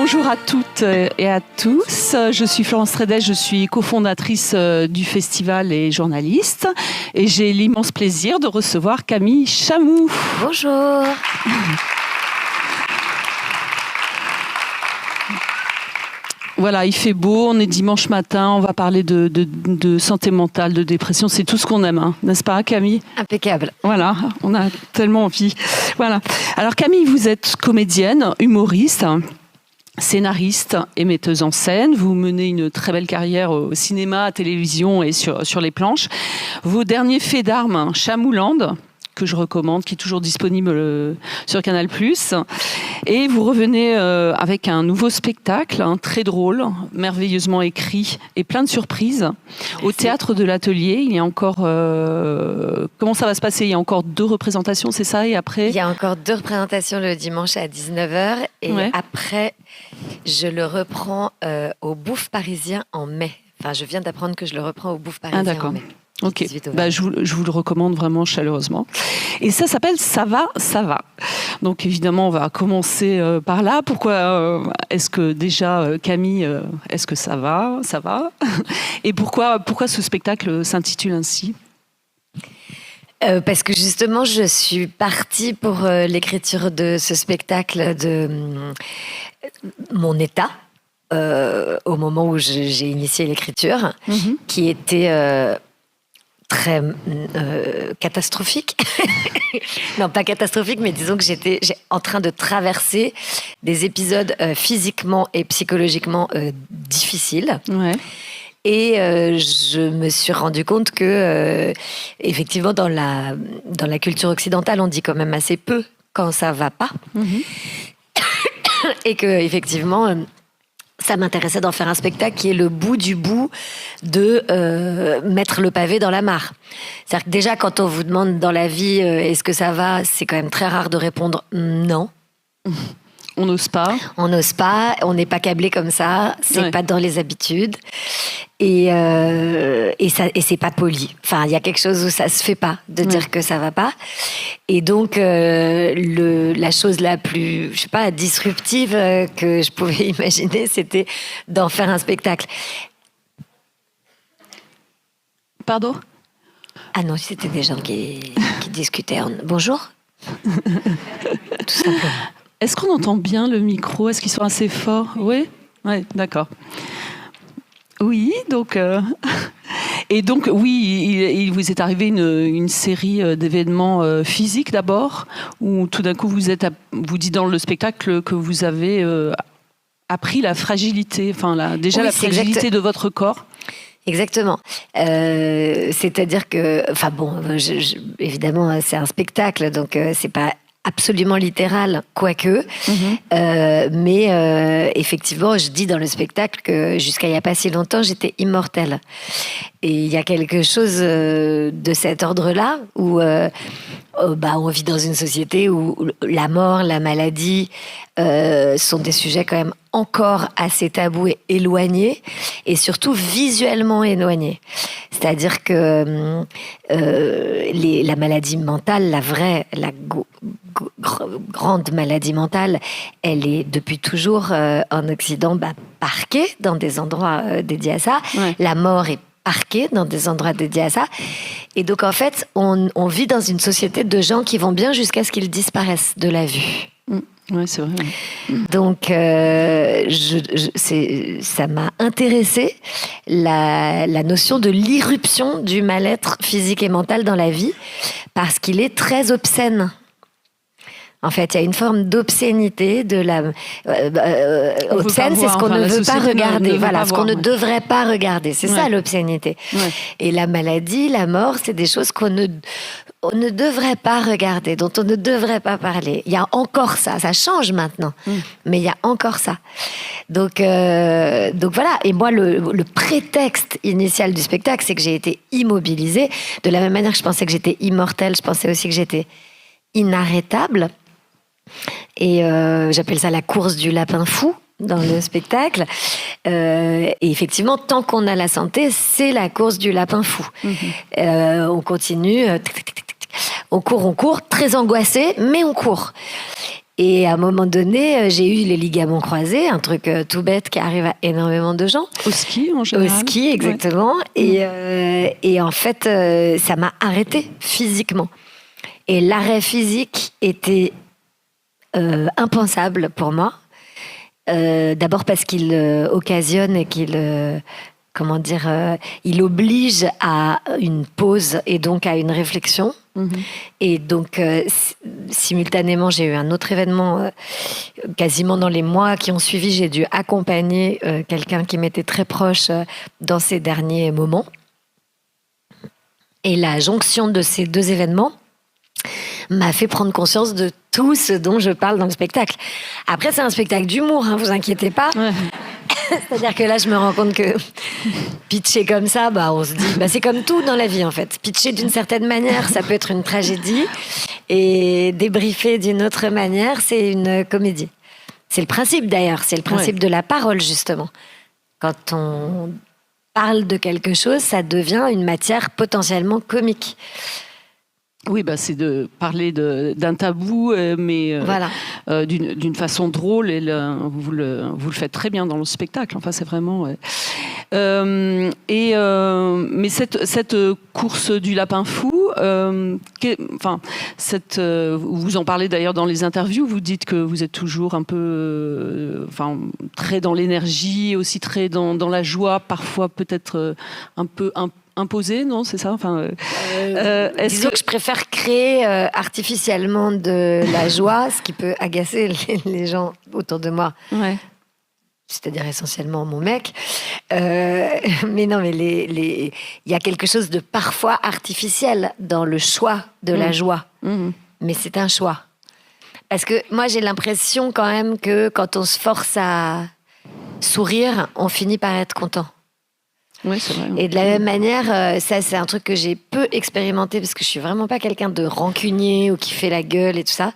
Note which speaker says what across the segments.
Speaker 1: Bonjour à toutes et à tous. Je suis Florence Trédet, je suis cofondatrice du festival et journaliste. Et j'ai l'immense plaisir de recevoir Camille Chamou.
Speaker 2: Bonjour.
Speaker 1: Voilà, il fait beau, on est dimanche matin, on va parler de santé mentale, de dépression, c'est tout ce qu'on aime, hein, n'est-ce pas Camille ?
Speaker 2: Impeccable.
Speaker 1: Voilà, on a tellement envie. Voilà. Alors Camille, vous êtes comédienne, humoriste, scénariste et metteuse en scène. Vous menez une très belle carrière au cinéma, à la télévision et sur les planches. Vos derniers faits d'armes, Chamouland, que je recommande, qui est toujours disponible sur Canal+. Et vous revenez avec un nouveau spectacle, très drôle, merveilleusement écrit et plein de surprises. Merci. Au Théâtre de l'Atelier, il y a encore... comment ça va se passer ? Il y a encore 2 représentations, c'est ça ? Et après ?
Speaker 2: Il y a encore 2 représentations le dimanche à 19h. Et après, je le reprends au Bouffe Parisien en mai. Enfin, je viens d'apprendre que je le reprends au Bouffe Parisien en mai.
Speaker 1: Ok, je vous le recommande vraiment chaleureusement. Et ça s'appelle Ça va, ça va. Donc évidemment, on va commencer par là. Pourquoi est-ce que déjà, Camille, est-ce que ça va, ça va ? Et pourquoi ce spectacle s'intitule ainsi ?
Speaker 2: Parce que justement, je suis partie pour l'écriture de ce spectacle de mon état. Au moment où j'ai initié l'écriture, qui était... très catastrophique. Non, pas catastrophique, mais disons que j'étais en train de traverser des épisodes physiquement et psychologiquement difficiles. Ouais. Et je me suis rendu compte que, effectivement, dans la culture occidentale, on dit quand même assez peu quand ça va pas. Et que, effectivement... ça m'intéressait d'en faire un spectacle qui est le bout du bout de mettre le pavé dans la mare. C'est-à-dire que déjà, quand on vous demande dans la vie est-ce que ça va, c'est quand même très rare de répondre non.
Speaker 1: On n'ose pas.
Speaker 2: On n'ose pas, on n'est pas câblé comme ça, c'est pas dans les habitudes. Et c'est pas poli. Enfin, il y a quelque chose où ça se fait pas de dire que ça va pas. Et donc, la chose la plus, je sais pas, disruptive que je pouvais imaginer, c'était d'en faire un spectacle.
Speaker 1: Pardon ?
Speaker 2: Ah non, c'était des gens qui discutaient. Bonjour. Tout simplement.
Speaker 1: Est-ce qu'on entend bien le micro ? Est-ce qu'ils sont assez forts ? Oui ? Oui, d'accord. Oui, donc... Et donc, oui, il vous est arrivé une série d'événements physiques d'abord, où tout d'un coup, vous dites dans le spectacle que vous avez appris la fragilité, la fragilité de votre corps.
Speaker 2: Exactement. C'est-à-dire que... Enfin bon, évidemment, c'est un spectacle, donc c'est pas... absolument littéral, quoique. Mais effectivement, je dis dans le spectacle que jusqu'à il n'y a pas si longtemps, j'étais immortelle. Et il y a quelque chose de cet ordre-là où on vit dans une société où la mort, la maladie sont des sujets quand même encore assez tabous et éloignés, et surtout visuellement éloignés. C'est-à-dire que la maladie mentale, la grande maladie mentale, elle est depuis toujours en Occident parquée dans des endroits dédiés à ça. Ouais. La mort est parquée dans des endroits dédiés à ça. Et donc, en fait, on vit dans une société de gens qui vont bien jusqu'à ce qu'ils disparaissent de la vue.
Speaker 1: Oui, c'est vrai.
Speaker 2: Donc, ça m'a intéressée la notion de l'irruption du mal-être physique et mental dans la vie, parce qu'il est très obscène. En fait, il y a une forme d'obscénité, obscène, c'est ce qu'on ne veut pas regarder. Voilà, ce qu'on ne devrait pas regarder. C'est ça l'obscénité. Ouais. Et la maladie, la mort, c'est des choses qu'on ne devrait pas regarder, dont on ne devrait pas parler. Il y a encore ça. Ça change maintenant, mais il y a encore ça. Donc voilà. Et moi, le prétexte initial du spectacle, c'est que j'ai été immobilisée. De la même manière que je pensais que j'étais immortelle, je pensais aussi que j'étais inarrêtable. Et j'appelle ça la course du lapin fou dans le spectacle. Et effectivement, tant qu'on a la santé, c'est la course du lapin fou. On continue, on court, très angoissé, mais on court. Et à un moment donné, j'ai eu les ligaments croisés, un truc tout bête qui arrive à énormément de gens.
Speaker 1: Au ski, en général.
Speaker 2: Au ski, exactement. Ouais. Et en fait, ça m'a arrêtée physiquement. Et l'arrêt physique était impensable pour moi. D'abord parce qu'il occasionne et qu'il... il oblige à une pause et donc à une réflexion. Et donc, simultanément, j'ai eu un autre événement, quasiment dans les mois qui ont suivi, j'ai dû accompagner quelqu'un qui m'était très proche dans ces derniers moments. Et la jonction de ces deux événements m'a fait prendre conscience de tout ce dont je parle dans le spectacle. Après, c'est un spectacle d'humour, hein, vous inquiétez pas. Ouais. C'est-à-dire que là, je me rends compte que pitcher comme ça, on se dit, c'est comme tout dans la vie en fait. Pitcher d'une certaine manière, ça peut être une tragédie, et débriefer d'une autre manière, c'est une comédie. C'est le principe d'ailleurs, c'est le principe de la parole justement. Quand on parle de quelque chose, ça devient une matière potentiellement comique.
Speaker 1: Oui, c'est de parler d'un tabou, mais voilà. D'une façon drôle. Et vous le faites très bien dans le spectacle. Enfin, c'est vraiment. Ouais. Mais cette course du lapin fou, vous en parlez d'ailleurs dans les interviews. Vous dites que vous êtes toujours un peu, très dans l'énergie, aussi très dans la joie, parfois peut-être un peu imposé, non, c'est ça.
Speaker 2: Disons que je préfère créer artificiellement de la joie, ce qui peut agacer les gens autour de moi. Ouais. C'est-à-dire essentiellement mon mec. Mais non, mais il y a quelque chose de parfois artificiel dans le choix de la joie. Mais c'est un choix. Parce que moi, j'ai l'impression quand même que quand on se force à sourire, on finit par être content.
Speaker 1: Oui, c'est vrai.
Speaker 2: Et de la même manière, ça c'est un truc que j'ai peu expérimenté parce que je suis vraiment pas quelqu'un de rancunier ou qui fait la gueule et tout ça.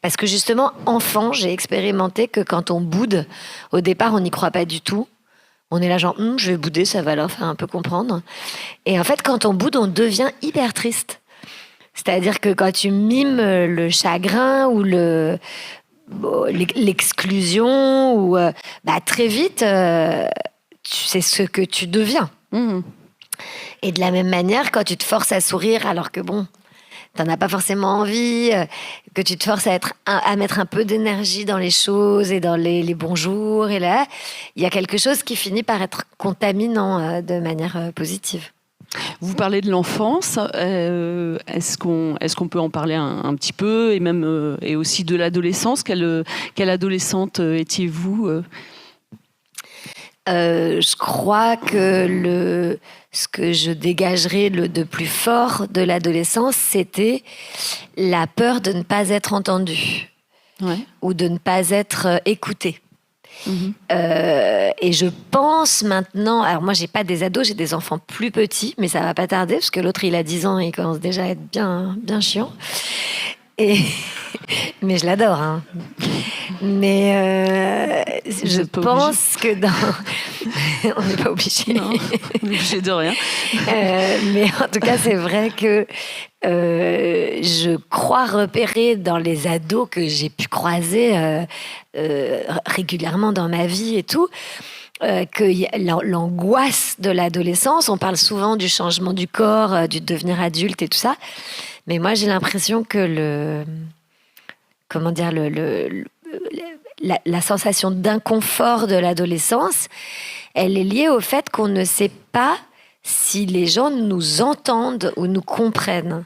Speaker 2: Parce que justement, enfant, j'ai expérimenté que quand on boude, au départ, on n'y croit pas du tout. On est là genre, je vais bouder, ça va leur faire un peu comprendre. Et en fait, quand on boude, on devient hyper triste. C'est-à-dire que quand tu mimes le chagrin ou l'exclusion, ou très vite... c'est ce que tu deviens. Et de la même manière, quand tu te forces à sourire, alors que t'en as pas forcément envie, que tu te forces à mettre un peu d'énergie dans les choses et dans les bons jours, et là, il y a quelque chose qui finit par être contaminant de manière positive.
Speaker 1: Vous parlez de l'enfance, est-ce qu'on peut en parler un petit peu, et même et aussi de l'adolescence? Quelle adolescente étiez-vous?
Speaker 2: Je crois que ce que je dégagerais de plus fort de l'adolescence, c'était la peur de ne pas être entendue, ou de ne pas être écoutée. Et je pense maintenant, alors moi j'ai pas des ados, j'ai des enfants plus petits, mais ça va pas tarder parce que l'autre il a 10 ans et il commence déjà à être bien chiant. Mais je l'adore, hein. Mais je pense que on n'est pas obligé.
Speaker 1: Non, on n'est obligé de rien.
Speaker 2: Mais en tout cas, c'est vrai que je crois repérer dans les ados que j'ai pu croiser régulièrement dans ma vie et tout, que l'angoisse de l'adolescence, on parle souvent du changement du corps, du devenir adulte et tout ça. Mais moi, j'ai l'impression que la sensation d'inconfort de l'adolescence, elle est liée au fait qu'on ne sait pas si les gens nous entendent ou nous comprennent.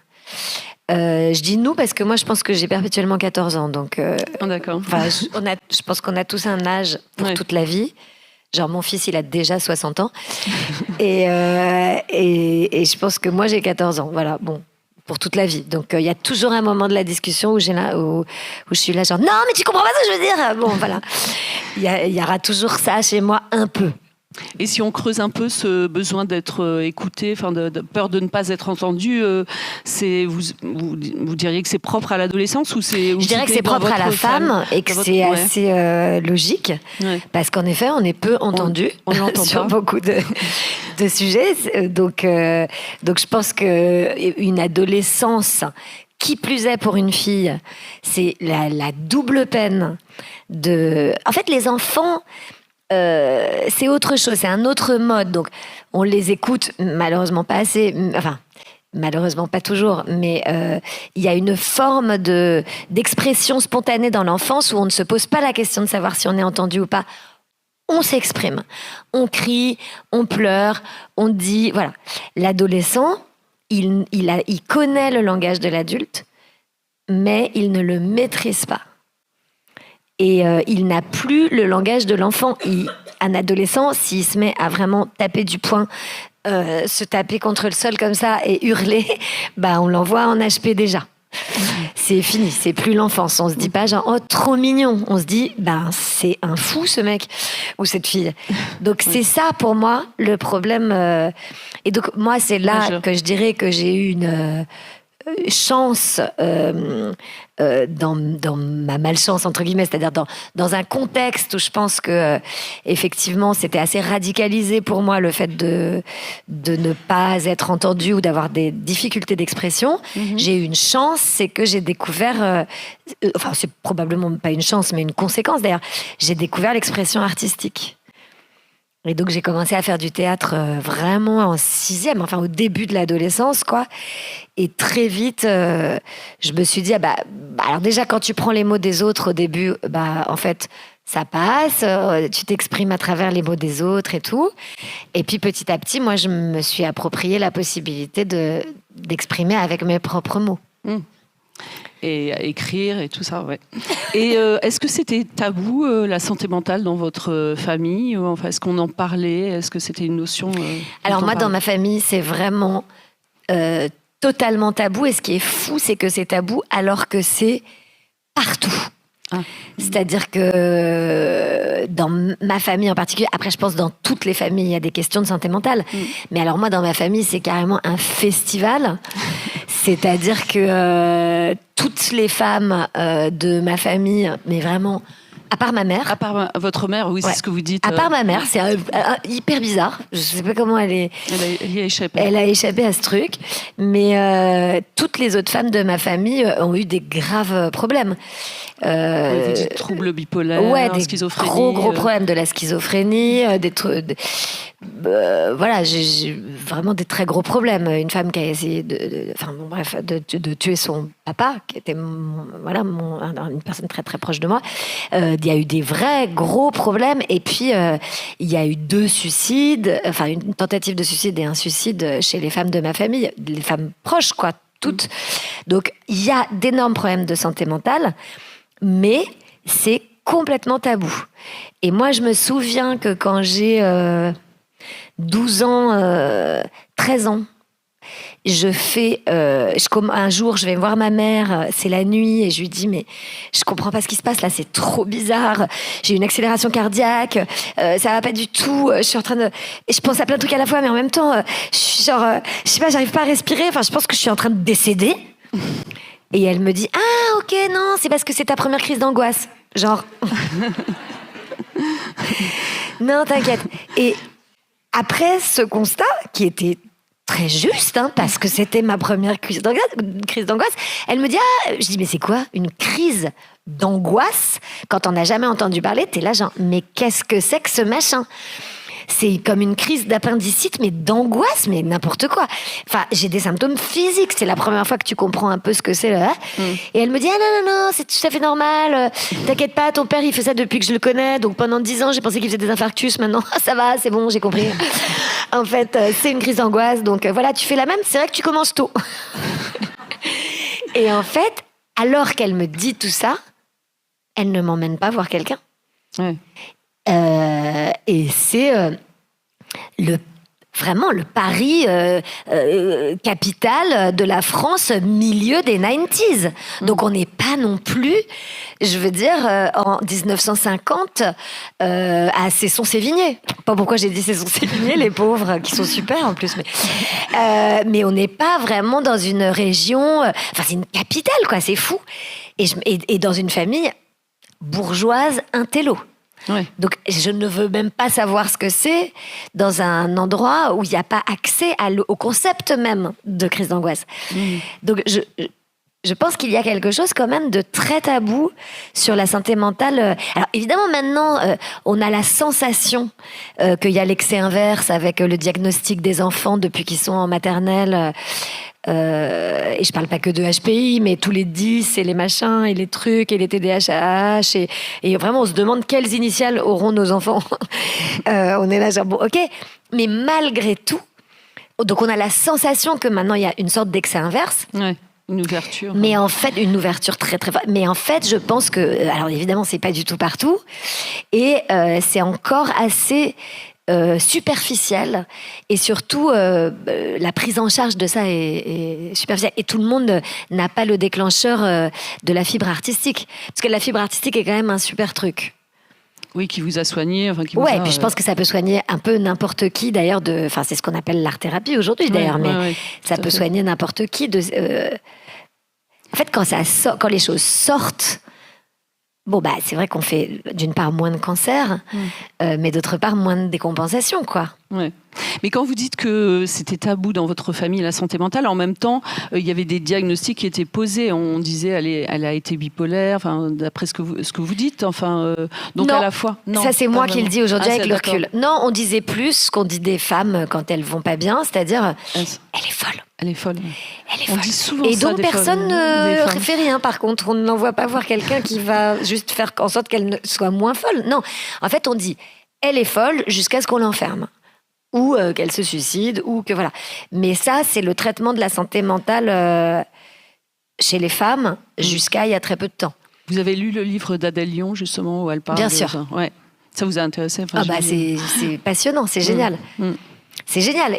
Speaker 2: Je dis nous parce que moi, je pense que j'ai perpétuellement 14 ans. Donc,
Speaker 1: d'accord.
Speaker 2: Je pense qu'on a tous un âge pour toute la vie. Genre, mon fils, il a déjà 60 ans. Et je pense que moi, j'ai 14 ans. Voilà, pour toute la vie. Donc, il y a toujours un moment de la discussion où je suis là genre, non, mais tu comprends pas ce que je veux dire. Voilà. Il y aura toujours ça chez moi, un peu.
Speaker 1: Et si on creuse un peu ce besoin d'être écouté, de peur de ne pas être entendu, vous diriez que c'est propre à l'adolescence, ou c'est...
Speaker 2: Je dirais que c'est propre à la femme et que c'est assez logique, parce qu'en effet, on est peu entendu sur beaucoup de sujets. Donc, je pense qu'une adolescence qui plus est pour une fille, c'est la double peine de... En fait, les enfants, c'est autre chose, c'est un autre mode. Donc, on les écoute malheureusement pas assez... Enfin, malheureusement pas toujours, mais il y a une forme d'expression spontanée dans l'enfance où on ne se pose pas la question de savoir si on est entendu ou pas. On s'exprime, on crie, on pleure, on dit... Voilà. L'adolescent, il connaît le langage de l'adulte, mais il ne le maîtrise pas. Et il n'a plus le langage de l'enfant. Un adolescent, s'il se met à vraiment taper du poing, se taper contre le sol comme ça et hurler, bah on l'envoie en HP déjà. C'est fini, c'est plus l'enfance. On se dit pas genre, oh, trop mignon. On se dit, ben, c'est un fou ce mec ou cette fille. Donc c'est ça pour moi le problème. Et donc moi, c'est là que je dirais que j'ai eu une chance dans ma malchance entre guillemets, c'est-à-dire dans un contexte où je pense que effectivement c'était assez radicalisé pour moi le fait de ne pas être entendue ou d'avoir des difficultés d'expression. J'ai eu une chance, c'est que j'ai découvert enfin c'est probablement pas une chance mais une conséquence d'ailleurs, j'ai découvert l'expression artistique. Et donc, j'ai commencé à faire du théâtre vraiment en 6e, enfin au début de l'adolescence, quoi. Et très vite, je me suis dit, alors déjà, quand tu prends les mots des autres au début, en fait, ça passe, tu t'exprimes à travers les mots des autres et tout. Et puis, petit à petit, moi, je me suis approprié la possibilité d'exprimer avec mes propres mots.
Speaker 1: Et à écrire et tout ça, ouais. Et est-ce que c'était tabou, la santé mentale dans votre famille? Enfin, est-ce qu'on en parlait? Est-ce que c'était une notion
Speaker 2: Alors moi, dans ma famille, c'est vraiment totalement tabou. Et ce qui est fou, c'est que c'est tabou alors que c'est partout. C'est-à-dire que dans ma famille en particulier, après je pense dans toutes les familles, il y a des questions de santé mentale. Mais alors moi, dans ma famille, c'est carrément un festival. C'est-à-dire que toutes les femmes de ma famille, mais vraiment, à part ma mère.
Speaker 1: À part votre mère, oui, c'est ce que vous dites.
Speaker 2: À part ma mère, c'est hyper bizarre. Je sais pas comment elle est.
Speaker 1: Elle a échappé.
Speaker 2: Elle a échappé à ce truc. Mais toutes les autres femmes de ma famille ont eu des graves problèmes.
Speaker 1: Vous dites troubles bipolaires,
Speaker 2: des
Speaker 1: schizophrénie.
Speaker 2: Gros problèmes, de la schizophrénie, voilà, j'ai vraiment des très gros problèmes. Une femme qui a essayé de tuer son papa, qui était une personne très très proche de moi. Il y a eu des vrais gros problèmes. Et puis il y a eu 2 suicides, enfin une tentative de suicide et un suicide chez les femmes de ma famille, les femmes proches, quoi, toutes. Donc il y a d'énormes problèmes de santé mentale, mais c'est complètement tabou. Et moi, je me souviens que quand j'ai 12 ans, 13 ans, un jour, je vais voir ma mère, c'est la nuit, et je lui dis, mais je comprends pas ce qui se passe là, c'est trop bizarre, j'ai une accélération cardiaque, ça va pas du tout, je suis en train de... Et je pense à plein de trucs à la fois, mais en même temps, je suis genre, je sais pas, j'arrive pas à respirer, enfin, je pense que je suis en train de décéder. Et elle me dit, ah, ok, non, c'est parce que c'est ta première crise d'angoisse. Genre... Non, t'inquiète. Et après ce constat, qui était très juste, parce que c'était ma première crise d'angoisse, elle me dit, je dis, mais c'est quoi une crise d'angoisse? Quand on n'a jamais entendu parler, t'es là genre, mais qu'est-ce que c'est que ce machin? C'est comme une crise d'appendicite, mais d'angoisse, mais n'importe quoi. Enfin, j'ai des symptômes physiques. C'est la première fois que tu comprends un peu ce que c'est là. Et elle me dit, non, c'est tout à fait normal. T'inquiète pas, ton père, il fait ça depuis que je le connais. Donc pendant 10 ans, j'ai pensé qu'il faisait des infarctus. Maintenant, ça va, c'est bon, j'ai compris. En fait, c'est une crise d'angoisse. Donc voilà, tu fais la même. C'est vrai que tu commences tôt. Et en fait, alors qu'elle me dit tout ça, elle ne m'emmène pas voir quelqu'un.
Speaker 1: Ouais.
Speaker 2: Et c'est vraiment le Paris capitale de la France, milieu des 90s. Donc on n'est pas non plus, je veux dire, en 1950 à Cesson-Sévigné. Pas pourquoi j'ai dit Cesson-Sévigné, les pauvres, qui sont super en plus. Mais on n'est pas vraiment dans une région... Enfin, c'est une capitale, quoi, c'est fou. Et dans une famille bourgeoise intello.
Speaker 1: Ouais.
Speaker 2: Donc, je ne veux même pas savoir ce que c'est dans un endroit où il n'y a pas accès au concept même de crise d'angoisse. Donc, je pense qu'il y a quelque chose quand même de très tabou sur la santé mentale. Alors évidemment maintenant, on a la sensation qu'il y a l'excès inverse avec le diagnostic des enfants depuis qu'ils sont en maternelle. Et je parle pas que de HPI, mais tous les 10 et les machins et les trucs et les TDAH et vraiment on se demande quelles initiales auront nos enfants. On est là genre bon ok, mais malgré tout, donc on a la sensation que maintenant il y a une sorte d'excès inverse.
Speaker 1: Ouais. Une ouverture.
Speaker 2: Mais en fait, une ouverture très très forte. Mais en fait, je pense que, alors évidemment, c'est pas du tout partout, et c'est encore assez superficiel, et surtout la prise en charge de ça est superficielle. Et tout le monde n'a pas le déclencheur de la fibre artistique, parce que la fibre artistique est quand même un super truc.
Speaker 1: Oui, qui vous a soigné. Enfin, qui vous
Speaker 2: ouais,
Speaker 1: a,
Speaker 2: puis je pense que ça peut soigner un peu n'importe qui, d'ailleurs. Enfin, c'est ce qu'on appelle l'art-thérapie aujourd'hui, d'ailleurs. Mais ça peut soigner n'importe qui. En fait, quand les choses sortent, bon, bah, c'est vrai qu'on fait d'une part moins de cancer, mais d'autre part moins de décompensation, quoi.
Speaker 1: Ouais. Mais quand vous dites que c'était tabou dans votre famille, la santé mentale, en même temps, il y avait des diagnostics qui étaient posés. On disait elle a été bipolaire, enfin, d'après ce que vous dites. Enfin, donc
Speaker 2: non,
Speaker 1: à la fois. Non,
Speaker 2: ça c'est moi
Speaker 1: vraiment.
Speaker 2: qui le dis aujourd'hui avec le
Speaker 1: d'accord.
Speaker 2: recul. Non, on disait plus ce qu'on dit des femmes quand elles vont pas bien, c'est-à-dire elle est folle.
Speaker 1: Elle est folle.
Speaker 2: Elle est
Speaker 1: on
Speaker 2: folle.
Speaker 1: dit souvent
Speaker 2: et
Speaker 1: ça,
Speaker 2: donc personne ne fait rien. Par contre, on n'envoie pas voir quelqu'un qui va juste faire en sorte qu'elle soit moins folle. Non, en fait, on dit elle est folle jusqu'à ce qu'on l'enferme. Ou qu'elle se suicide, ou que voilà. Mais ça, c'est le traitement de la santé mentale chez les femmes jusqu'à il y a très peu de temps.
Speaker 1: Vous avez lu le livre d'Adèle Lyon, justement, où elle parle
Speaker 2: Bien sûr.
Speaker 1: Ouais. Ça vous a intéressé? Enfin,
Speaker 2: ah bah c'est passionnant, c'est génial. C'est génial.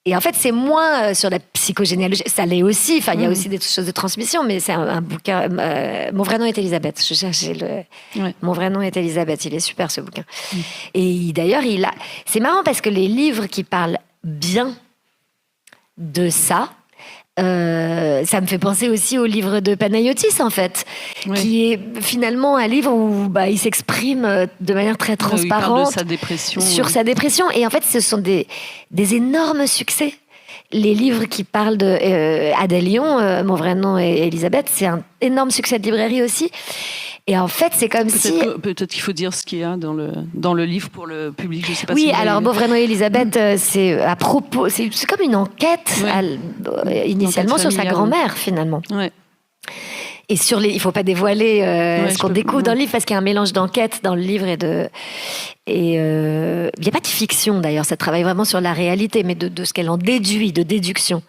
Speaker 2: Et en fait, c'est moins sur la psychogénéalogie. Ça l'est aussi. Enfin, il y a aussi des choses de transmission, mais c'est un bouquin. Mon vrai nom est Elisabeth. Je cherchais Mon vrai nom est Elisabeth. Il est super, ce bouquin. Et d'ailleurs, c'est marrant parce que les livres qui parlent bien de ça, ça me fait penser aussi au livre de Panayotis, en fait, qui est finalement un livre où il s'exprime de manière très transparente
Speaker 1: il parle de sa dépression,
Speaker 2: sur sa dépression. Et en fait, ce sont des énormes succès. Les livres qui parlent de Adèle Lyon, mon vrai nom est Elisabeth, c'est un énorme succès de librairie aussi. Et en fait, c'est comme
Speaker 1: peut-être qu'il faut dire ce qu'il y a dans le livre pour le public. Je sais pas.
Speaker 2: Oui,
Speaker 1: si
Speaker 2: alors mon vrai nom Elisabeth, c'est à propos, c'est comme une enquête initialement sur sa grand-mère finalement.
Speaker 1: Ouais.
Speaker 2: Et il faut pas dévoiler ce qu'on découvre dans le livre parce qu'il y a un mélange d'enquête dans le livre il y a pas de fiction d'ailleurs, ça travaille vraiment sur la réalité, mais de ce qu'elle en déduit, de déduction.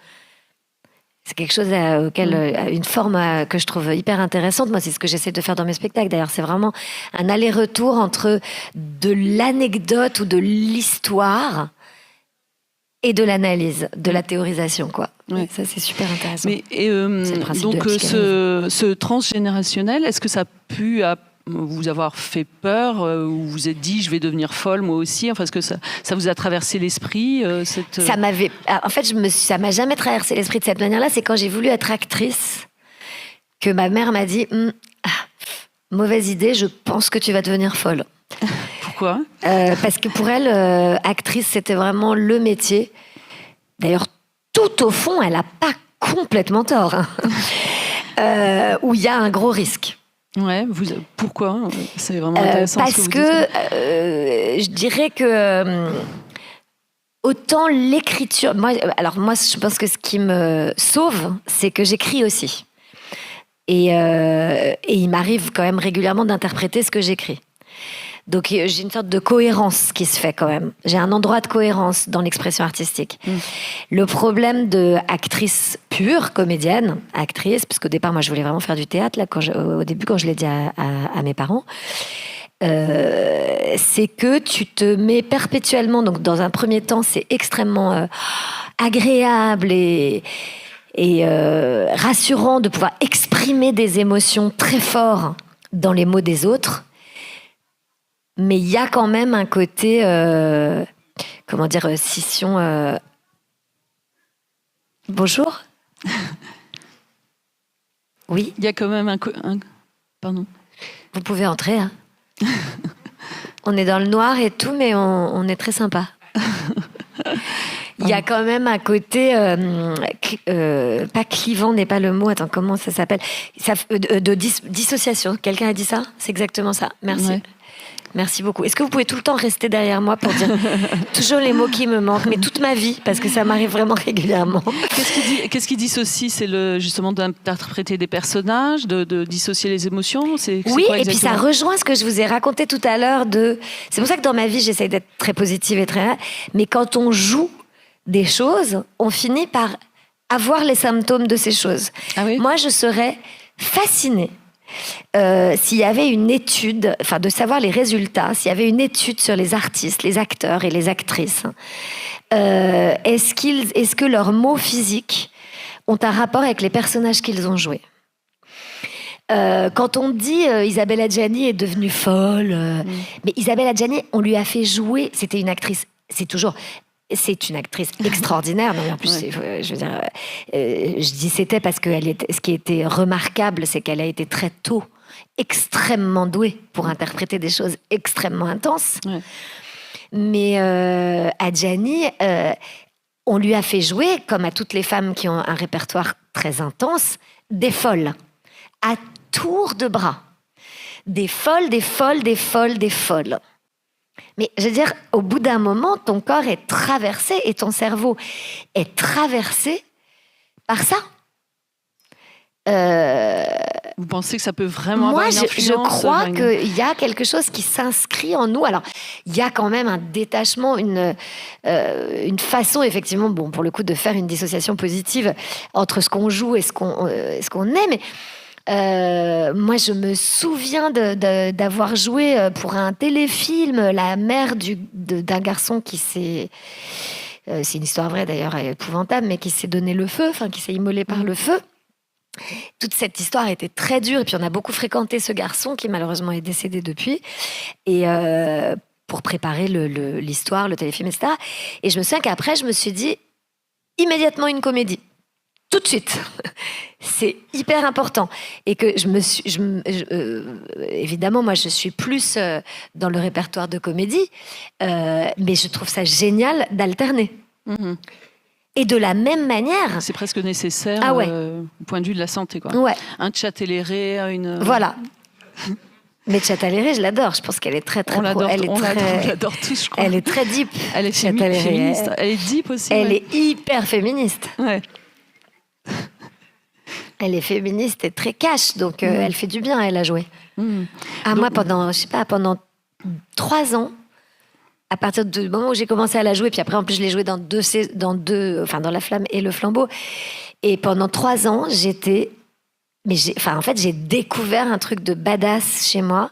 Speaker 2: C'est quelque chose une forme que je trouve hyper intéressante. Moi, c'est ce que j'essaie de faire dans mes spectacles. D'ailleurs, c'est vraiment un aller-retour entre de l'anecdote ou de l'histoire et de l'analyse, de la théorisation, quoi. Ouais. Ça, c'est super intéressant.
Speaker 1: Mais donc, ce transgénérationnel, est-ce que ça a pu vous avoir fait peur, ou vous vous êtes dit je vais devenir folle moi aussi, enfin, est-ce que ça vous a traversé l'esprit
Speaker 2: Ça m'avait, en fait, ça m'a jamais traversé l'esprit de cette manière-là. C'est quand j'ai voulu être actrice que ma mère m'a dit mauvaise idée, je pense que tu vas devenir folle.
Speaker 1: Pourquoi?
Speaker 2: Parce que pour elle, actrice, c'était vraiment le métier. D'ailleurs, tout au fond, elle a pas complètement tort, hein. Où il y a un gros risque.
Speaker 1: Ouais, pourquoi? C'est vraiment intéressant.
Speaker 2: Parce que je dirais que autant l'écriture. Moi, je pense que ce qui me sauve, c'est que j'écris aussi. Et il m'arrive quand même régulièrement d'interpréter ce que j'écris. Donc j'ai une sorte de cohérence qui se fait quand même. J'ai un endroit de cohérence dans l'expression artistique. Le problème de actrice pure, comédienne, actrice, parce qu'au départ moi je voulais vraiment faire du théâtre là, au début quand je l'ai dit à mes parents, c'est que tu te mets perpétuellement, donc dans un premier temps c'est extrêmement agréable et rassurant de pouvoir exprimer des émotions très fortes dans les mots des autres. Mais il y a quand même un côté, scission. Bonjour. Oui.
Speaker 1: Il y a quand même pardon.
Speaker 2: Vous pouvez entrer. Hein. On est dans le noir et tout, mais on est très sympa. Il y a quand même un côté, pas clivant n'est pas le mot, attends, comment ça s'appelle dissociation. Quelqu'un a dit ça? C'est exactement ça. Merci. Ouais. Merci beaucoup. Est-ce que vous pouvez tout le temps rester derrière moi pour dire toujours les mots qui me manquent, mais toute ma vie, parce que ça m'arrive vraiment régulièrement.
Speaker 1: Qu'est-ce qui dissocie? C'est justement d'interpréter des personnages, de dissocier les émotions?
Speaker 2: Oui, et puis ça rejoint ce que je vous ai raconté tout à l'heure. C'est pour ça que dans ma vie, j'essaye d'être très positive et très... Mais quand on joue des choses, on finit par avoir les symptômes de ces choses. Ah oui? Moi, je serais fascinée s'il y avait une étude, enfin de savoir les résultats, s'il y avait une étude sur les artistes, les acteurs et les actrices, est-ce que leurs mots physiques ont un rapport avec les personnages qu'ils ont joués? Quand on dit Isabelle Adjani est devenue folle, mais Isabelle Adjani, on lui a fait jouer, c'était une actrice, c'est une actrice extraordinaire. Non, mais en plus, je veux dire, je dis c'était parce que ce qui était remarquable, c'est qu'elle a été très tôt extrêmement douée pour interpréter des choses extrêmement intenses. Ouais. Mais Adjani, on lui a fait jouer, comme à toutes les femmes qui ont un répertoire très intense, des folles, à tour de bras. Des folles, des folles, des folles, des folles. Mais je veux dire, au bout d'un moment, ton corps est traversé et ton cerveau est traversé par ça.
Speaker 1: Vous pensez que ça peut vraiment avoir une influence?
Speaker 2: Je crois qu'il y a quelque chose qui s'inscrit en nous. Alors, il y a quand même un détachement, une façon, effectivement, bon, pour le coup, de faire une dissociation positive entre ce qu'on joue et ce qu'on est, mais... moi, je me souviens d'avoir joué pour un téléfilm la mère d'un garçon qui s'est... c'est une histoire vraie d'ailleurs, épouvantable, mais qui s'est donné le feu, enfin qui s'est immolé par le feu. Toute cette histoire était très dure, et puis on a beaucoup fréquenté ce garçon qui malheureusement est décédé depuis, et pour préparer l'histoire, le téléfilm, etc. Et je me souviens qu'après, je me suis dit immédiatement une comédie. Tout de suite. C'est hyper important. Et que évidemment, moi, je suis plus dans le répertoire de comédie, mais je trouve ça génial d'alterner. Mm-hmm. Et de la même manière...
Speaker 1: C'est presque nécessaire au point de vue de la santé, quoi.
Speaker 2: Ouais.
Speaker 1: Un Châtellerault, une...
Speaker 2: Voilà. Mais Châtellerault, je l'adore. Je pense qu'elle est très, très...
Speaker 1: On l'adore tous, je crois.
Speaker 2: Elle est très deep.
Speaker 1: Elle est féministe. Elle est deep aussi.
Speaker 2: Elle est hyper féministe.
Speaker 1: Ouais.
Speaker 2: Elle est féministe et très cash, donc elle fait du bien, elle a joué. Moi, pendant 3 ans, à partir du moment où j'ai commencé à la jouer, puis après, en plus, je l'ai jouée dans La Flamme et Le Flambeau. Et pendant 3 ans, j'ai découvert un truc de badass chez moi,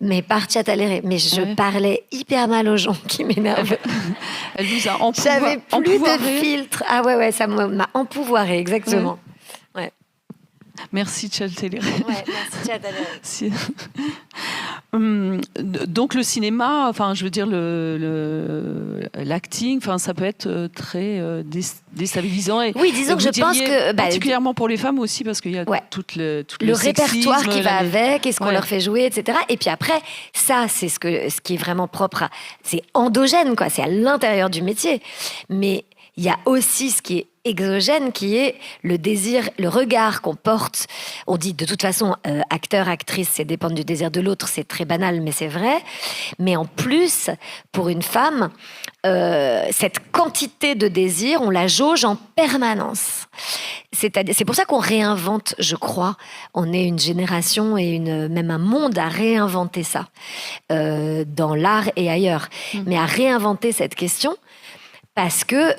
Speaker 2: mais par Châtellerault. Mais je parlais hyper mal aux gens qui m'énervaient.
Speaker 1: Elle vous a empouvoiré.
Speaker 2: J'avais plus de filtre. Ah ouais, ça m'a empouvoiré, exactement. Ouais.
Speaker 1: Merci Châtellerault.
Speaker 2: Ouais, merci
Speaker 1: Châtellerault. Donc le cinéma, enfin je veux dire l'acting, enfin ça peut être très déstabilisant.
Speaker 2: Oui, disons que je pense que
Speaker 1: particulièrement pour les femmes aussi parce qu'il y a tout le
Speaker 2: répertoire qui va avec, et ce qu'on leur fait jouer, etc. Et puis après, ça c'est ce qui est vraiment propre, c'est endogène, quoi. C'est à l'intérieur du métier. Mais il y a aussi ce qui est exogène, qui est le désir, le regard qu'on porte. On dit de toute façon, acteur, actrice, c'est dépendre du désir de l'autre, c'est très banal, mais c'est vrai. Mais en plus, pour une femme, cette quantité de désir, on la jauge en permanence. C'est pour ça qu'on réinvente, je crois. On est une génération et même un monde à réinventer ça, dans l'art et ailleurs. Mais à réinventer cette question, parce que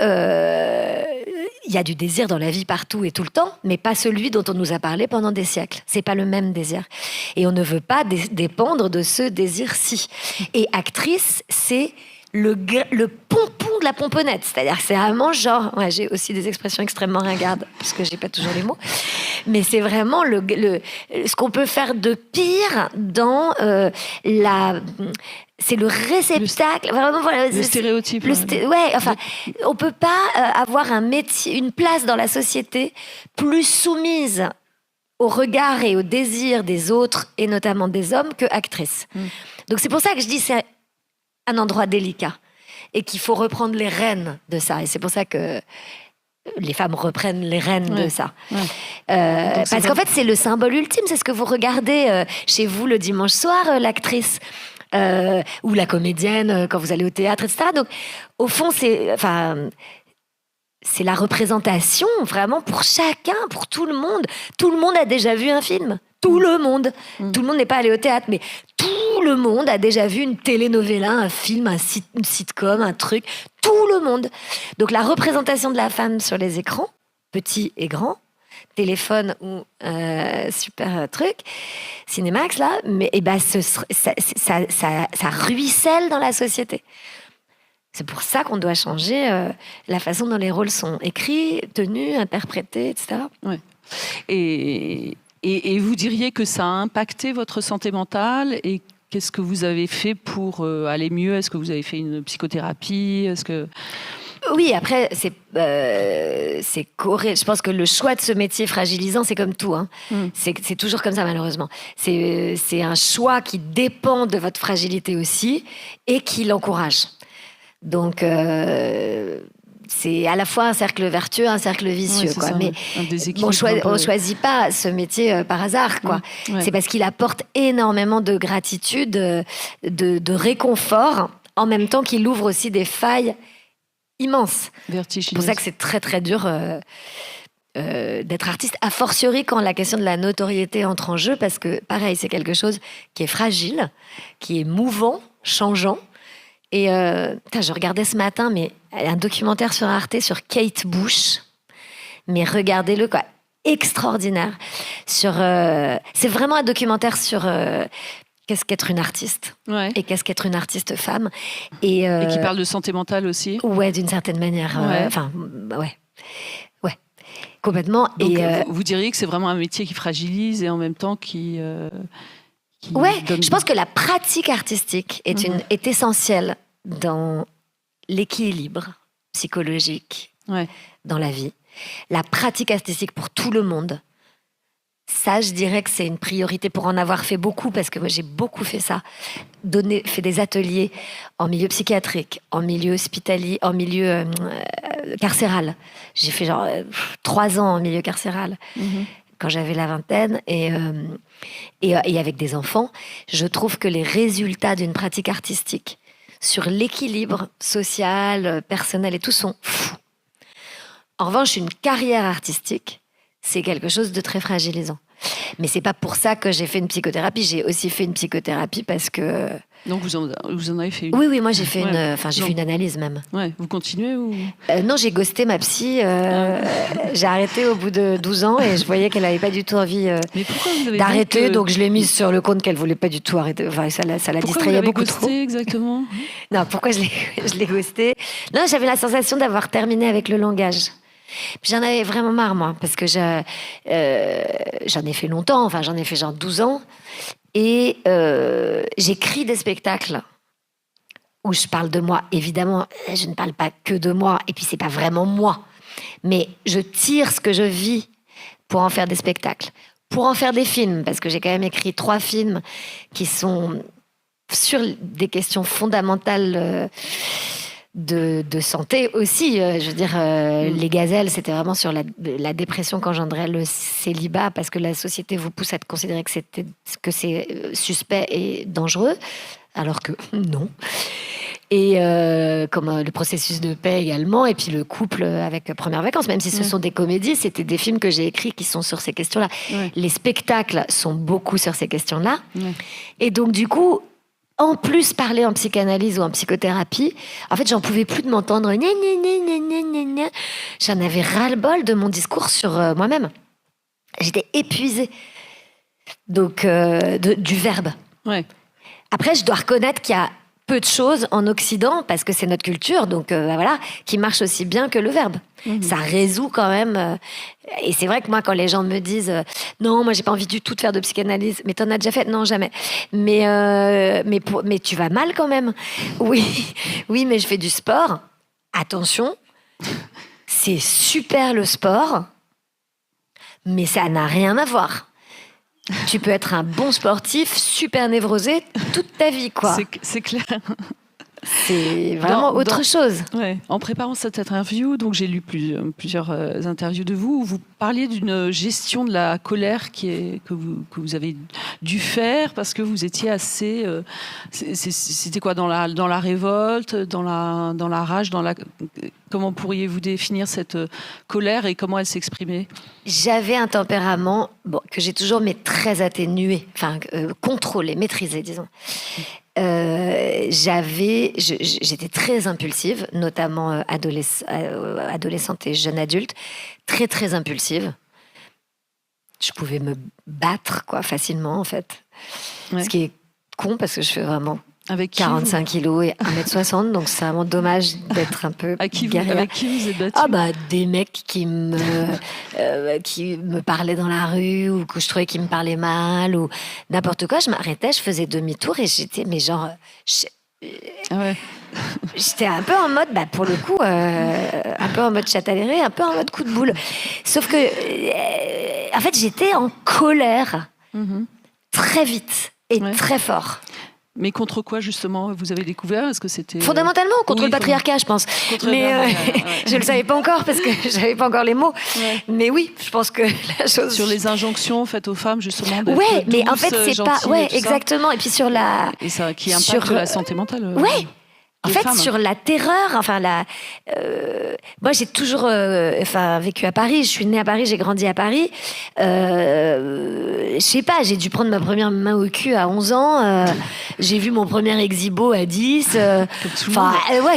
Speaker 2: y a du désir dans la vie partout et tout le temps, mais pas celui dont on nous a parlé pendant des siècles. C'est pas le même désir. Et on ne veut pas dépendre de ce désir-ci. Et actrice, c'est le pompon de la pomponnette. C'est-à-dire que c'est vraiment genre... Ouais, j'ai aussi des expressions extrêmement ringardes, parce que j'ai pas toujours les mots. Mais c'est vraiment ce qu'on peut faire de pire dans c'est le réceptacle, vraiment, voilà,
Speaker 1: le stéréotype.
Speaker 2: On peut pas avoir un métier, une place dans la société plus soumise au regard et au désir des autres, et notamment des hommes, que actrice. Donc c'est pour ça que je dis c'est un endroit délicat. et qu'il faut reprendre les rênes de ça. Et c'est pour ça que les femmes reprennent les rênes de ça. Parce qu'en fait, c'est le symbole ultime. C'est ce que vous regardez chez vous le dimanche soir, l'actrice. Ou la comédienne quand vous allez au théâtre, etc. Donc, au fond, c'est la représentation vraiment pour chacun, pour tout le monde. Tout le monde a déjà vu un film. Tout le monde. Tout le monde n'est pas allé au théâtre, mais tout le monde a déjà vu une telenovela, un film, une sitcom, un truc. Tout le monde. Donc la représentation de la femme sur les écrans, petit et grand, téléphone ou super truc, Cinémax là, mais ça ruisselle dans la société. C'est pour ça qu'on doit changer la façon dont les rôles sont écrits, tenus, interprétés, etc.
Speaker 1: Ouais. Et vous diriez que ça a impacté votre santé mentale et qu'est-ce que vous avez fait pour aller mieux? Est-ce que vous avez fait une psychothérapie?
Speaker 2: Oui, après, c'est je pense que le choix de ce métier fragilisant, c'est comme tout. Hein. C'est toujours comme ça, malheureusement. C'est un choix qui dépend de votre fragilité aussi et qui l'encourage. Donc, c'est à la fois un cercle vertueux, un cercle vicieux. Quoi. Mais on choisit pas ce métier par hasard. Quoi. C'est parce qu'il apporte énormément de gratitude, de réconfort, en même temps qu'il ouvre aussi des failles immenses. C'est pour ça que c'est très très dur d'être artiste, a fortiori quand la question de la notoriété entre en jeu, parce que pareil, c'est quelque chose qui est fragile, qui est mouvant, changeant. Et je regardais ce matin un documentaire sur Arte sur Kate Bush, mais regardez-le quoi, extraordinaire. C'est vraiment un documentaire sur qu'est-ce qu'être une artiste et qu'est-ce qu'être une artiste femme et
Speaker 1: qui parle de santé mentale aussi.
Speaker 2: Ouais, d'une certaine manière. Ouais, complètement.
Speaker 1: Donc, vous diriez que c'est vraiment un métier qui fragilise et en même temps qui
Speaker 2: je pense que la pratique artistique est essentielle dans l'équilibre psychologique dans la vie. La pratique artistique pour tout le monde, ça, je dirais que c'est une priorité pour en avoir fait beaucoup, parce que moi, j'ai beaucoup fait ça. Fait des ateliers en milieu psychiatrique, en milieu hospitalier, en milieu carcéral. J'ai fait 3 ans en milieu carcéral. Quand j'avais la vingtaine, et avec des enfants, je trouve que les résultats d'une pratique artistique sur l'équilibre social, personnel et tout sont fous. En revanche, une carrière artistique, c'est quelque chose de très fragilisant. Mais c'est pas pour ça que j'ai fait une psychothérapie. J'ai aussi fait une psychothérapie parce que...
Speaker 1: Donc vous en avez fait une?
Speaker 2: Oui, moi j'ai fait fait une analyse même.
Speaker 1: Ouais. Vous continuez ou...
Speaker 2: Non, j'ai ghosté ma psy. J'ai arrêté au bout de 12 ans et je voyais qu'elle avait pas du tout envie d'arrêter. Donc je l'ai mise sur le compte qu'elle voulait pas du tout arrêter. Enfin, ça la distrayait beaucoup trop.
Speaker 1: Pourquoi vous l'avez ghosté exactement?
Speaker 2: Non, pourquoi je l'ai ghosté? Non, j'avais la sensation d'avoir terminé avec le langage. J'en avais vraiment marre, moi, parce que j'en ai fait longtemps, j'en ai fait 12 ans, et j'écris des spectacles où je parle de moi. Évidemment, je ne parle pas que de moi, et puis c'est pas vraiment moi, mais je tire ce que je vis pour en faire des spectacles, pour en faire des films, parce que j'ai quand même écrit 3 films qui sont sur des questions fondamentales de santé aussi. Je veux dire, Les Gazelles, c'était vraiment sur la dépression qu'engendrait le célibat, parce que la société vous pousse à considérer que c'est suspect et dangereux, alors que non. Et comme le processus de paix également, et puis le couple avec Premières Vacances, même si ce sont des comédies, c'était des films que j'ai écrits qui sont sur ces questions-là. Les spectacles sont beaucoup sur ces questions-là. Et donc, du coup, en plus, parler en psychanalyse ou en psychothérapie, en fait, j'en pouvais plus de m'entendre. J'en avais ras-le-bol de mon discours sur moi-même. J'étais épuisée. Donc, du verbe. Après, je dois reconnaître qu'il y a peu de choses en Occident, parce que c'est notre culture, donc qui marche aussi bien que le verbe. Ça résout quand même. Et c'est vrai que moi, quand les gens me disent non, moi j'ai pas envie du tout de faire de psychanalyse, mais t'en as déjà fait? Non, jamais. Mais tu vas mal quand même. Oui, mais je fais du sport. Attention, c'est super le sport, mais ça n'a rien à voir. Tu peux être un bon sportif, super névrosé toute ta vie, quoi.
Speaker 1: C'est clair.
Speaker 2: C'est vraiment autre chose.
Speaker 1: Ouais. En préparant cette interview, donc j'ai lu plusieurs interviews de vous où vous parliez d'une gestion de la colère que vous avez dû faire parce que vous étiez assez... c'était quoi, dans la révolte, dans la rage, comment pourriez-vous définir cette colère et comment elle s'exprimait?
Speaker 2: J'avais un tempérament que j'ai toujours, mais très atténué, enfin contrôlé, maîtrisé, disons. J'étais très impulsive, notamment adolescente et jeune adulte, très très impulsive. Je pouvais me battre facilement en fait, ce qui est con parce que je fais vraiment
Speaker 1: avec
Speaker 2: 45 kilos et 1m60, donc c'est vraiment dommage d'être un peu
Speaker 1: avec qui vous êtes battue?
Speaker 2: Des mecs qui me parlaient dans la rue ou que je trouvais qu'ils me parlaient mal ou n'importe quoi. Je m'arrêtais, je faisais demi-tour et j'étais, mais genre... J'étais un peu en mode, pour le coup, un peu en mode chatalerie, un peu en mode coup de boule. Sauf que, en fait, j'étais en colère très vite et très fort.
Speaker 1: Mais contre quoi, justement, vous avez découvert? Est-ce que c'était...
Speaker 2: Fondamentalement, contre le patriarcat, je pense. Je ne le savais pas encore parce que je n'avais pas encore les mots. Ouais. Mais oui, je pense que la chose...
Speaker 1: Sur les injonctions faites aux femmes, justement.
Speaker 2: Ouais, mais en fait, c'est pas... Ouais, exactement. Et puis sur la...
Speaker 1: Et ça qui impacte la santé mentale.
Speaker 2: Ouais. En fait, sur la terreur, moi j'ai toujours vécu à Paris, je suis née à Paris, j'ai grandi à Paris. Je sais pas, j'ai dû prendre ma première main au cul à 11 ans, j'ai vu mon premier exhibo à 10.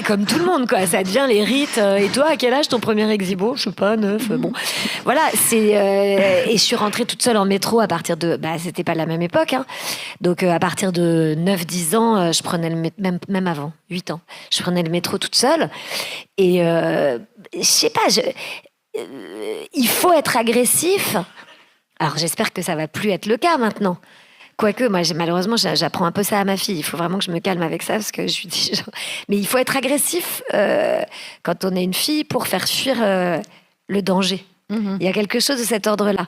Speaker 2: Comme tout le monde, quoi. Ça devient les rites. Et toi, à quel âge ton premier exhibo? Je sais pas, 9. Bon, voilà, et je suis rentrée toute seule en métro à partir de... c'était pas la même époque, hein. Donc à partir de 9-10 ans, je prenais même avant, 8 ans. Je prenais le métro toute seule et je sais pas, il faut être agressif. Alors j'espère que ça va plus être le cas maintenant. Quoique, moi, malheureusement, j'apprends un peu ça à ma fille. Il faut vraiment que je me calme avec ça parce que je lui dis... Mais il faut être agressif quand on est une fille pour faire fuir le danger. Il y a quelque chose de cet ordre-là.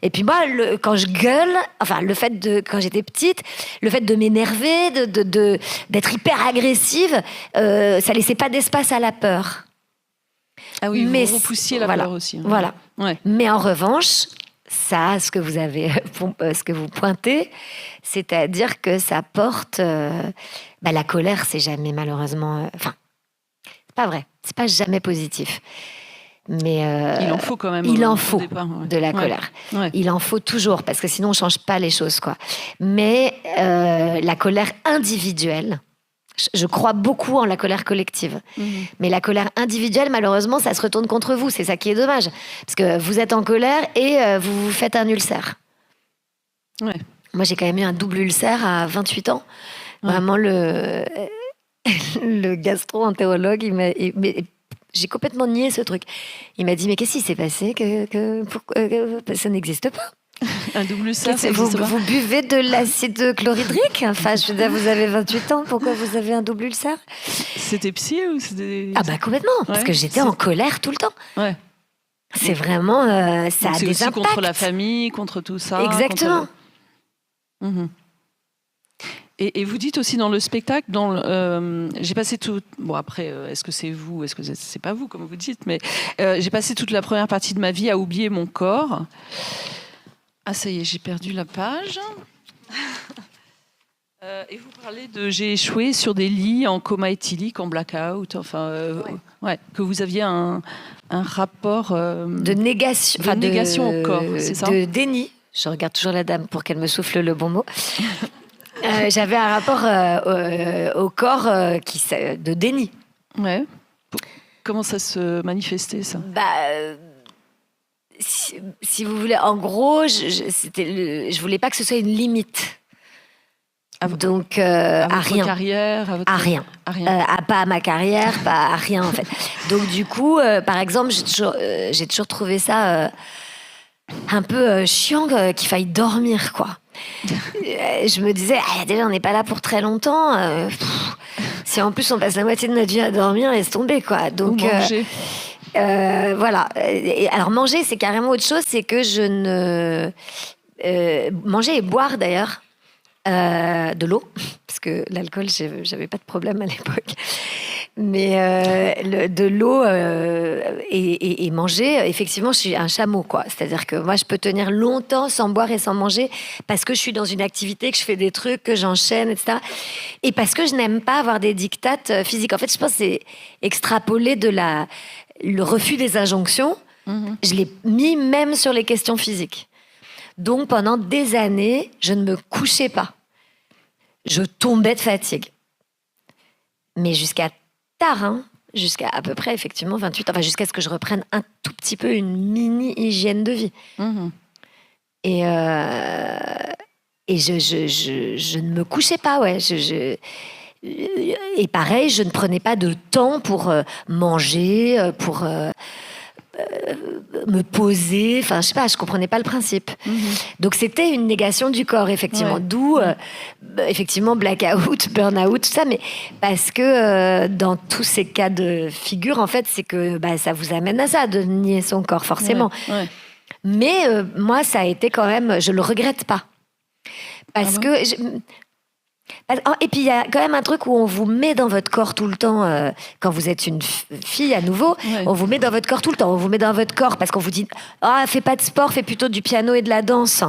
Speaker 2: Et puis moi, quand je gueule, quand j'étais petite, le fait de m'énerver, d'être hyper agressive, ça laissait pas d'espace à la peur.
Speaker 1: Ah oui, vous repoussiez la peur aussi. Hein.
Speaker 2: Voilà.
Speaker 1: Ouais.
Speaker 2: Mais en revanche, ça, ce que vous pointez, c'est-à-dire que ça porte... la colère, c'est jamais malheureusement... c'est pas vrai. C'est pas jamais positif. Mais
Speaker 1: il en faut quand même.
Speaker 2: Il en faut de la colère. Ouais. Il en faut toujours parce que sinon on change pas les choses, quoi. Mais la colère individuelle, je crois beaucoup en la colère collective. Mais la colère individuelle, malheureusement, ça se retourne contre vous. C'est ça qui est dommage, parce que vous êtes en colère et vous vous faites un ulcère.
Speaker 1: Ouais.
Speaker 2: Moi, j'ai quand même eu un double ulcère à 28 ans. Ouais. Vraiment le gastro-entérologue, j'ai complètement nié ce truc. Il m'a dit, mais qu'est-ce qui s'est passé ça n'existe pas.
Speaker 1: Un double ulcère,
Speaker 2: vous buvez de l'acide chlorhydrique? Enfin, je veux dire, vous avez 28 ans, pourquoi vous avez un double ulcère?
Speaker 1: C'était psy ou c'était...
Speaker 2: Complètement, parce que j'étais en colère tout le temps. Ouais. C'est vraiment... ça a des impacts.
Speaker 1: Contre la famille, contre tout ça.
Speaker 2: Exactement.
Speaker 1: Et vous dites aussi dans le spectacle, j'ai passé tout... Bon, après, est-ce que c'est vous, est-ce que c'est pas vous, comme vous dites, mais j'ai passé toute la première partie de ma vie à oublier mon corps. Ah, ça y est, j'ai perdu la page. Et vous parlez j'ai échoué sur des lits en coma éthylique, en blackout, que vous aviez un rapport...
Speaker 2: de négation.
Speaker 1: De négation au corps, c'est ça?
Speaker 2: De déni. Je regarde toujours la dame pour qu'elle me souffle le bon mot. J'avais un rapport au corps de déni.
Speaker 1: Ouais. Comment ça se manifestait, ça?
Speaker 2: Si vous voulez, en gros, je voulais pas que ce soit une limite. Donc, à rien.
Speaker 1: Carrière,
Speaker 2: à rien. Pas à ma carrière, pas à rien, en fait. Donc, du coup, par exemple, j'ai toujours trouvé ça un peu chiant qu'il faille dormir, quoi. Je me disais, déjà, on n'est pas là pour très longtemps. Si en plus on passe la moitié de notre vie à dormir, laisse tomber, quoi. Donc,
Speaker 1: ou manger.
Speaker 2: Voilà. Alors, manger, c'est carrément autre chose. C'est que je ne... manger et boire, d'ailleurs. De l'eau, parce que l'alcool, j'avais pas de problème à l'époque. Mais de l'eau et manger, effectivement, je suis un chameau, quoi. C'est-à-dire que moi, je peux tenir longtemps sans boire et sans manger parce que je suis dans une activité, que je fais des trucs, que j'enchaîne, etc. Et parce que je n'aime pas avoir des dictates physiques. En fait, je pense que c'est extrapolé le refus des injonctions. Je l'ai mis même sur les questions physiques. Donc, pendant des années, je ne me couchais pas. Je tombais de fatigue. Mais jusqu'à tard, jusqu'à à peu près, effectivement, 28 ans, jusqu'à ce que je reprenne un tout petit peu une mini-hygiène de vie. Et je ne me couchais pas, ouais. Et pareil, je ne prenais pas de temps pour manger, pour... me poser, enfin je sais pas, je comprenais pas le principe. Donc c'était une négation du corps, effectivement, d'où effectivement blackout, burn-out, tout ça, mais parce que dans tous ces cas de figure, en fait, c'est que ça vous amène à ça, de nier son corps, forcément. Mais moi, ça a été quand même, je le regrette pas, parce que et puis il y a quand même un truc où on vous met dans votre corps tout le temps, quand vous êtes une fille à nouveau, on vous met dans votre corps tout le temps, on vous met dans votre corps parce qu'on vous dit fais pas de sport, fais plutôt du piano et de la danse.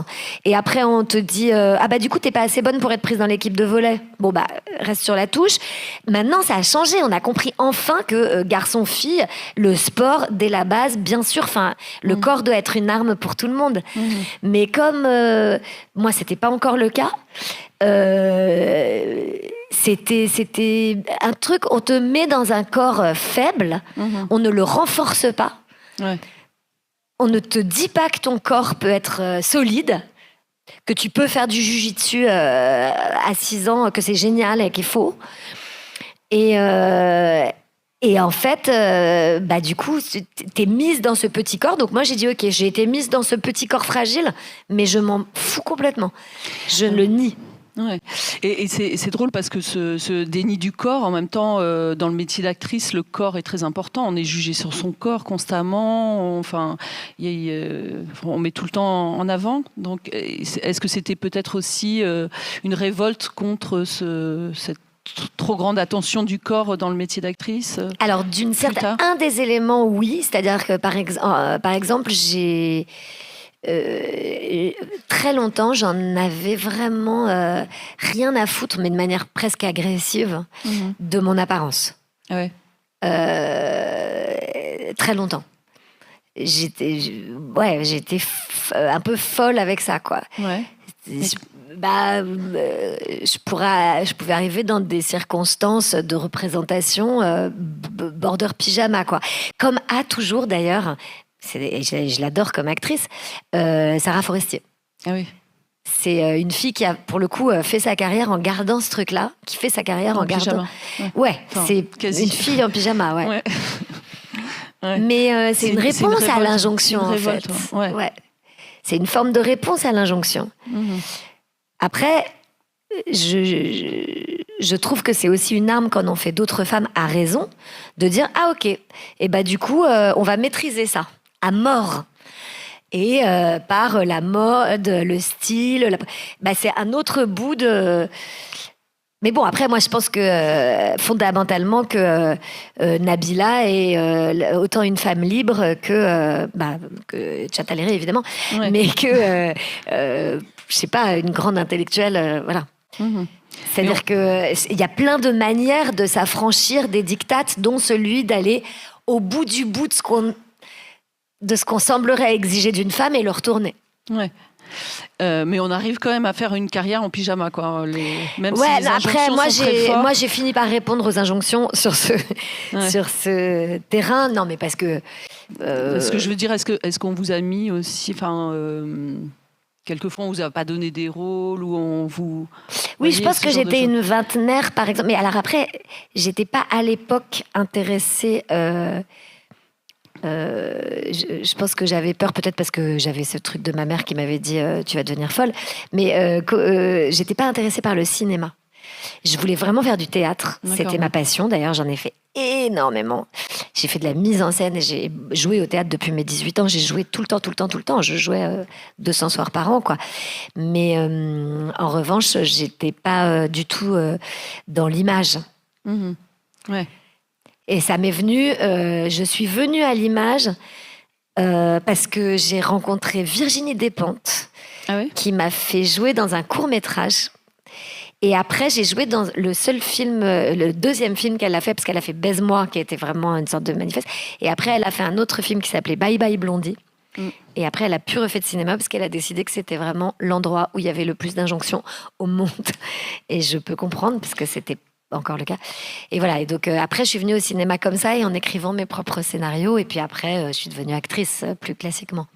Speaker 2: Et après on te dit du coup t'es pas assez bonne pour être prise dans l'équipe de volley. Bon reste sur la touche. Maintenant ça a changé, on a compris enfin que garçon-fille, le sport dès la base, bien sûr, le corps doit être une arme pour tout le monde. Mais comme moi c'était pas encore le cas. C'était un truc, on te met dans un corps faible, on ne le renforce pas, on ne te dit pas que ton corps peut être solide, que tu peux faire du jujitsu à 6 ans, que c'est génial et qu'il faut. Et en fait, du coup, t'es mise dans ce petit corps. Donc moi, j'ai dit, ok, j'ai été mise dans ce petit corps fragile, mais je m'en fous complètement. Je le nie.
Speaker 1: Ouais. Et c'est drôle parce que ce déni du corps, en même temps, dans le métier d'actrice, le corps est très important. On est jugé sur son corps constamment. On met tout le temps en avant. Donc, est-ce que c'était peut-être aussi une révolte contre cette trop grande attention du corps dans le métier d'actrice?
Speaker 2: Alors, un des éléments, oui. C'est-à-dire que, par exemple, j'ai... très longtemps, j'en avais vraiment rien à foutre, mais de manière presque agressive, de mon apparence. Très longtemps. J'étais un peu folle avec ça, quoi. Je pouvais arriver dans des circonstances de représentation border pyjama, quoi. Comme a toujours d'ailleurs... je l'adore comme actrice, Sarah Forestier. C'est une fille qui a, pour le coup, fait sa carrière en gardant ce truc-là, qui fait sa carrière en gardant... c'est quasi une fille en pyjama, Mais c'est une réponse à l'injonction, en fait. C'est une forme de réponse à l'injonction. Après, je trouve que c'est aussi une arme quand on fait d'autres femmes à raison, de dire « Ah, ok, et du coup, on va maîtriser ça. » à mort. Et par la mode, le style, c'est un autre bout de... Mais bon, après, moi, je pense que fondamentalement que Nabila est autant une femme libre que Tchataléré, évidemment, mais que, je sais pas, une grande intellectuelle, voilà. C'est-à-dire qu'il y a plein de manières de s'affranchir des dictates, dont celui d'aller au bout du bout de ce qu'on semblerait exiger d'une femme et le retourner.
Speaker 1: Mais on arrive quand même à faire une carrière en pyjama, quoi. Même si les
Speaker 2: après,
Speaker 1: moi
Speaker 2: j'ai fini par répondre aux injonctions sur ce terrain. Non, mais parce que...
Speaker 1: Ce que je veux dire, est-ce qu'on vous a mis aussi... quelquefois, on vous a pas donné des rôles ou on vous...
Speaker 2: Oui, je pense que j'étais une vingtenaire, par exemple. Mais alors après, j'étais pas à l'époque intéressée... je pense que j'avais peur, peut-être parce que j'avais ce truc de ma mère qui m'avait dit tu vas devenir folle, mais j'étais pas intéressée par le cinéma. Je voulais vraiment faire du théâtre. C'était ma passion, d'ailleurs j'en ai fait énormément. j'ai fait de la mise en scène et j'ai joué au théâtre depuis mes 18 ans. J'ai joué tout le temps. Je jouais 200 soirs par an, quoi. Mais en revanche, j'étais pas du tout dans l'image.
Speaker 1: Ouais.
Speaker 2: Et ça m'est venu, je suis venue à l'image parce que j'ai rencontré Virginie Despentes, qui m'a fait jouer dans un court-métrage. Et après, j'ai joué dans le seul film, le deuxième film qu'elle a fait, parce qu'elle a fait Baise-moi, qui était vraiment une sorte de manifeste. Et après, elle a fait un autre film qui s'appelait Bye Bye Blondie. Et après, elle a plus refait de cinéma parce qu'elle a décidé que c'était vraiment l'endroit où il y avait le plus d'injonctions au monde. Et je peux comprendre, parce que c'était encore le cas. Et voilà. Et donc, après, je suis venue au cinéma comme ça, et en écrivant mes propres scénarios. Et puis après, je suis devenue actrice, plus classiquement.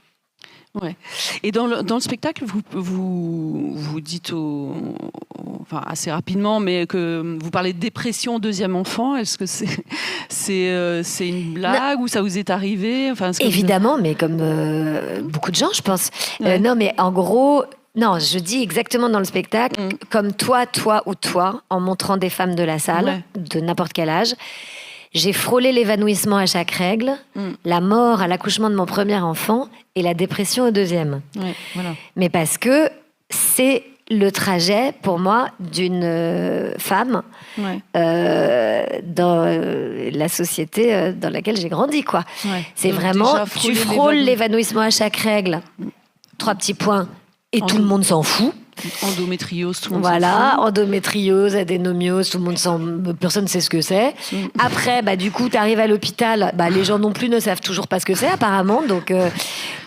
Speaker 1: Ouais. Et dans le spectacle, vous dites enfin assez rapidement, mais que vous parlez de dépression au deuxième enfant. Est-ce que c'est une blague ou ça vous est arrivé? Enfin,
Speaker 2: évidemment, mais comme beaucoup de gens, je pense. Ouais. Non, mais en gros, non, je dis exactement dans le spectacle, comme toi ou toi, en montrant des femmes de la salle, de n'importe quel âge. J'ai frôlé l'évanouissement à chaque règle, la mort à l'accouchement de mon premier enfant et la dépression au deuxième.
Speaker 1: Ouais, voilà.
Speaker 2: Mais parce que c'est le trajet, pour moi, d'une femme dans la société dans laquelle j'ai grandi, quoi. Ouais. C'est donc vraiment, tu frôles l'évanouissement à chaque règle. 3 petits points, et tout le monde s'en fout.
Speaker 1: Endométriose, tout le monde
Speaker 2: voilà, endométriose, adénomiose, tout le monde personne ne sait ce que c'est. Après, du coup, tu arrives à l'hôpital, les gens non plus ne savent toujours pas ce que c'est apparemment, donc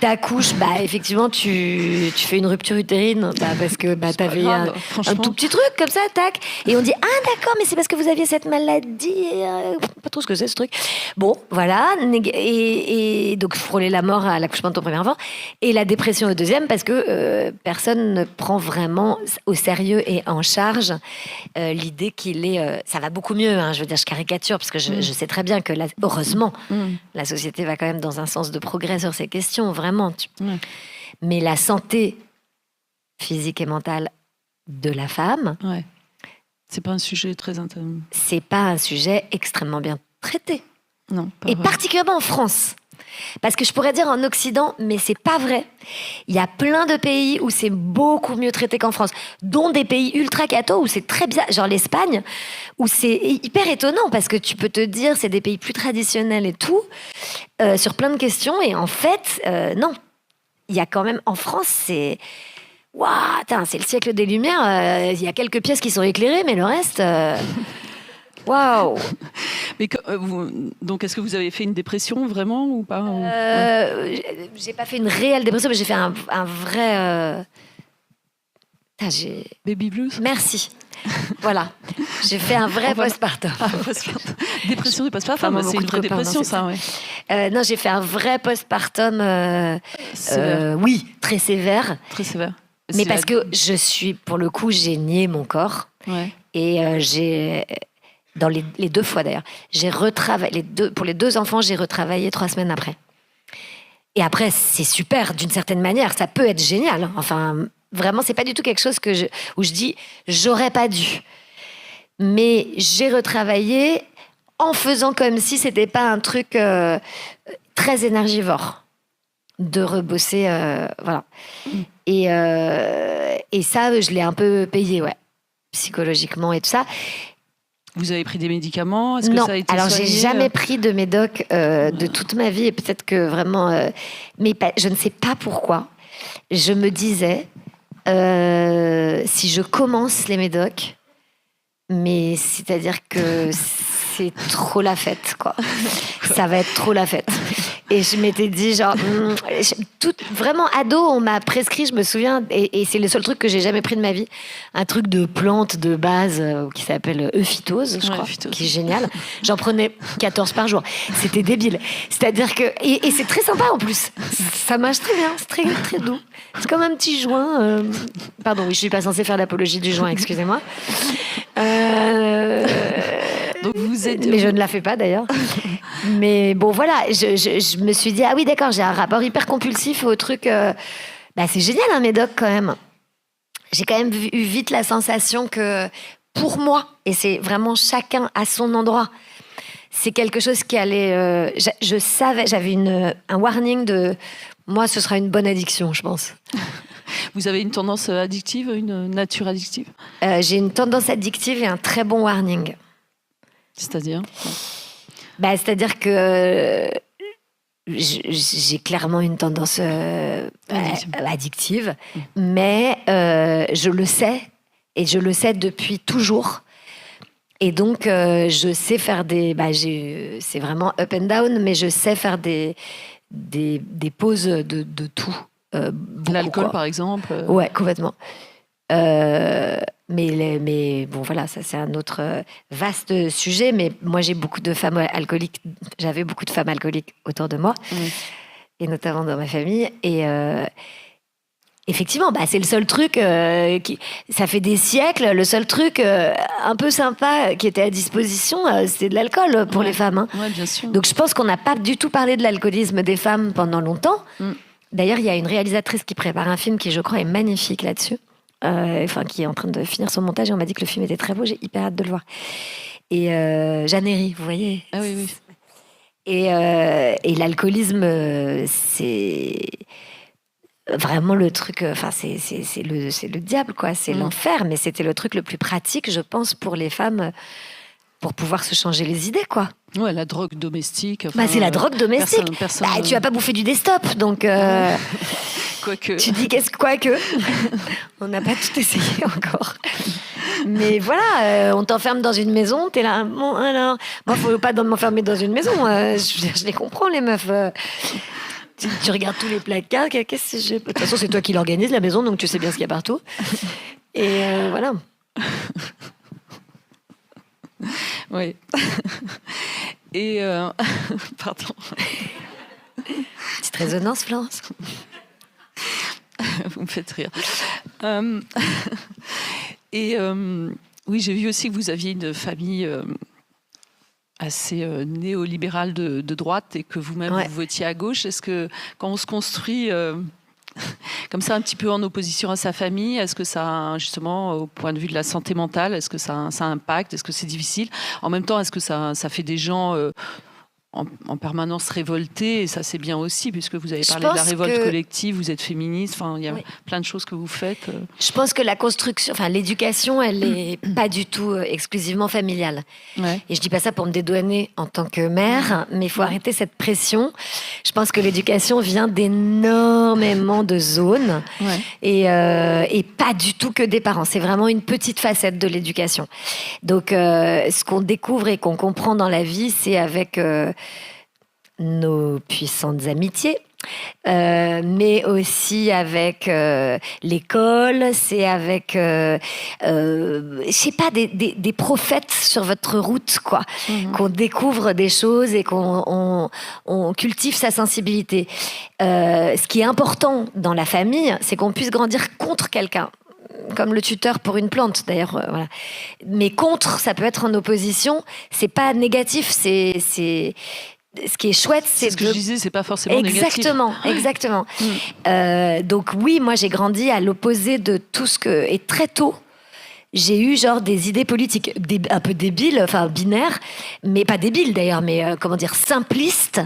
Speaker 2: t'accouches, effectivement, tu fais une rupture utérine, parce que t'avais un tout petit truc comme ça, tac, et on dit d'accord, mais c'est parce que vous aviez cette maladie, pas trop ce que c'est ce truc. Bon, voilà, et donc frôler la mort à l'accouchement de ton premier enfant, et la dépression au deuxième, parce que personne ne prend vraiment au sérieux et en charge l'idée qu'il est... ça va beaucoup mieux, je veux dire, je caricature, parce que je sais très bien que, heureusement, la société va quand même dans un sens de progrès sur ces questions, vraiment. Mais la santé physique et mentale de la femme...
Speaker 1: c'est pas un sujet très intéressant.
Speaker 2: C'est pas un sujet extrêmement bien traité.
Speaker 1: Non,
Speaker 2: et particulièrement en France. Parce que je pourrais dire en Occident, mais c'est pas vrai. Il y a plein de pays où c'est beaucoup mieux traité qu'en France, dont des pays ultra cathos où c'est très bizarre, genre l'Espagne, où c'est hyper étonnant parce que tu peux te dire c'est des pays plus traditionnels et tout, sur plein de questions, et en fait, non. Il y a quand même, en France, c'est... Waouh, c'est le siècle des Lumières, il y a quelques pièces qui sont éclairées, mais le reste... Waouh!
Speaker 1: Mais donc, est-ce que vous avez fait une dépression vraiment ou pas?
Speaker 2: J'ai pas fait une réelle dépression, mais j'ai fait un vrai.
Speaker 1: Baby blues.
Speaker 2: Merci. Voilà, j'ai fait un vrai postpartum.
Speaker 1: Dépression et postpartum, c'est une vraie dépression, ça, ouais.
Speaker 2: Non, j'ai fait un vrai postpartum. Oui, très sévère.
Speaker 1: Très sévère.
Speaker 2: Mais parce que pour le coup, j'ai nié mon corps.
Speaker 1: Ouais.
Speaker 2: Et j'ai. Dans les 2 fois d'ailleurs. J'ai retravaillé, pour les 2 enfants, j'ai retravaillé 3 semaines après. Et après, c'est super d'une certaine manière, ça peut être génial. Enfin, vraiment, c'est pas du tout quelque chose où je dis j'aurais pas dû. Mais j'ai retravaillé en faisant comme si c'était pas un truc très énergivore de rebosser, voilà. Et ça, je l'ai un peu payé, psychologiquement et tout ça.
Speaker 1: Vous avez pris des médicaments? Est-ce
Speaker 2: non,
Speaker 1: que ça a été
Speaker 2: alors
Speaker 1: soigné?
Speaker 2: J'ai jamais pris de médoc de toute ma vie, et peut-être que vraiment, mais je ne sais pas pourquoi. Je me disais, si je commence les médocs, mais c'est-à-dire que c'est trop la fête, quoi. Ça va être trop la fête. Et je m'étais dit, genre, vraiment ado, on m'a prescrit, je me souviens, et c'est le seul truc que j'ai jamais pris de ma vie, un truc de plante de base qui s'appelle Euphytose, je crois, qui est génial. J'en prenais 14 par jour. C'était débile. C'est-à-dire que, et c'est très sympa en plus. Ça marche très bien, c'est très, très doux. C'est comme un petit joint. Pardon, oui, je suis pas censée faire l'apologie du joint, excusez-moi.
Speaker 1: Donc
Speaker 2: mais je ne la fais pas d'ailleurs. Mais bon, voilà, je me suis dit, ah oui, d'accord, j'ai un rapport hyper compulsif au truc. C'est génial, un médoc quand même. J'ai quand même eu vite la sensation que, pour moi, et c'est vraiment chacun à son endroit, c'est quelque chose qui allait... je savais, j'avais un warning de... Moi, ce sera une bonne addiction, je pense.
Speaker 1: Vous avez une tendance addictive, une nature addictive ?
Speaker 2: J'ai une tendance addictive et un très bon warning.
Speaker 1: C'est-à-dire ?
Speaker 2: C'est-à-dire que j'ai clairement une tendance addictive, mais je le sais, et je le sais depuis toujours. Et donc, je sais faire c'est vraiment up and down, mais je sais faire des pauses de tout.
Speaker 1: L'alcool, par exemple.
Speaker 2: Ouais, complètement. Mais bon, voilà, ça c'est un autre vaste sujet. Mais moi, j'ai beaucoup de femmes alcooliques. J'avais beaucoup de femmes alcooliques autour de moi, et notamment dans ma famille. Et effectivement, c'est le seul truc ça fait des siècles. Le seul truc un peu sympa qui était à disposition, c'était de l'alcool pour les femmes.
Speaker 1: Ouais, bien sûr.
Speaker 2: Donc, je pense qu'on n'a pas du tout parlé de l'alcoolisme des femmes pendant longtemps. D'ailleurs, il y a une réalisatrice qui prépare un film qui, je crois, est magnifique là-dessus. Qui est en train de finir son montage, et on m'a dit que le film était très beau. J'ai hyper hâte de le voir. Et Jeanne Herry, vous voyez.
Speaker 1: Ah oui.
Speaker 2: Et l'alcoolisme, c'est vraiment le truc. C'est le diable, quoi. C'est l'enfer. Mais c'était le truc le plus pratique, je pense, pour les femmes, pour pouvoir se changer les idées, quoi.
Speaker 1: Ouais, la drogue domestique.
Speaker 2: C'est la drogue domestique. Tu vas pas bouffer du desktop, donc.
Speaker 1: Quoique.
Speaker 2: Tu dis quoique. On n'a pas tout essayé encore. Mais voilà, on t'enferme dans une maison, t'es là. Bon, alors. Moi, faut pas m'enfermer dans une maison. Je les comprends, les meufs. Tu regardes tous les placards. Qu'est-ce que j'ai... De toute façon, c'est toi qui l'organise, la maison, donc tu sais bien ce qu'il y a partout. Et voilà.
Speaker 1: Oui. Et pardon.
Speaker 2: Petite résonance, Florence.
Speaker 1: Vous me faites rire. Oui, j'ai vu aussi que vous aviez une famille assez néolibérale de droite, et que vous-même vous votiez à gauche. Est-ce que quand on se construit comme ça, un petit peu en opposition à sa famille, est-ce que ça, justement, au point de vue de la santé mentale, est-ce que ça impacte ? Est-ce que c'est difficile ? En même temps, est-ce que ça fait des gens en permanence révoltés ? Et ça, c'est bien aussi, puisque vous avez parlé de la révolte collective, vous êtes féministe, il y a plein de choses que vous faites.
Speaker 2: Je pense que la construction, l'éducation, elle n'est pas du tout exclusivement familiale. Ouais. Et je dis pas ça pour me dédouaner en tant que mère, mais il faut arrêter cette pression. Je pense que l'éducation vient d'énormément de zones, et pas du tout que des parents. C'est vraiment une petite facette de l'éducation. Donc, ce qu'on découvre et qu'on comprend dans la vie, c'est avec nos puissantes amitiés, mais aussi avec l'école, c'est avec, je sais pas, des prophètes sur votre route, quoi, qu'on découvre des choses et qu'on cultive sa sensibilité. Ce qui est important dans la famille, c'est qu'on puisse grandir contre quelqu'un. Comme le tuteur pour une plante, d'ailleurs. Voilà. Mais contre, ça peut être en opposition. C'est pas négatif. C'est ce qui est chouette,
Speaker 1: c'est ce que je disais. C'est pas forcément négatif.
Speaker 2: Exactement. Donc oui, moi j'ai grandi à l'opposé de tout ce que. Et très tôt, j'ai eu genre des idées politiques un peu débiles, binaires, mais pas débiles d'ailleurs, mais simplistes.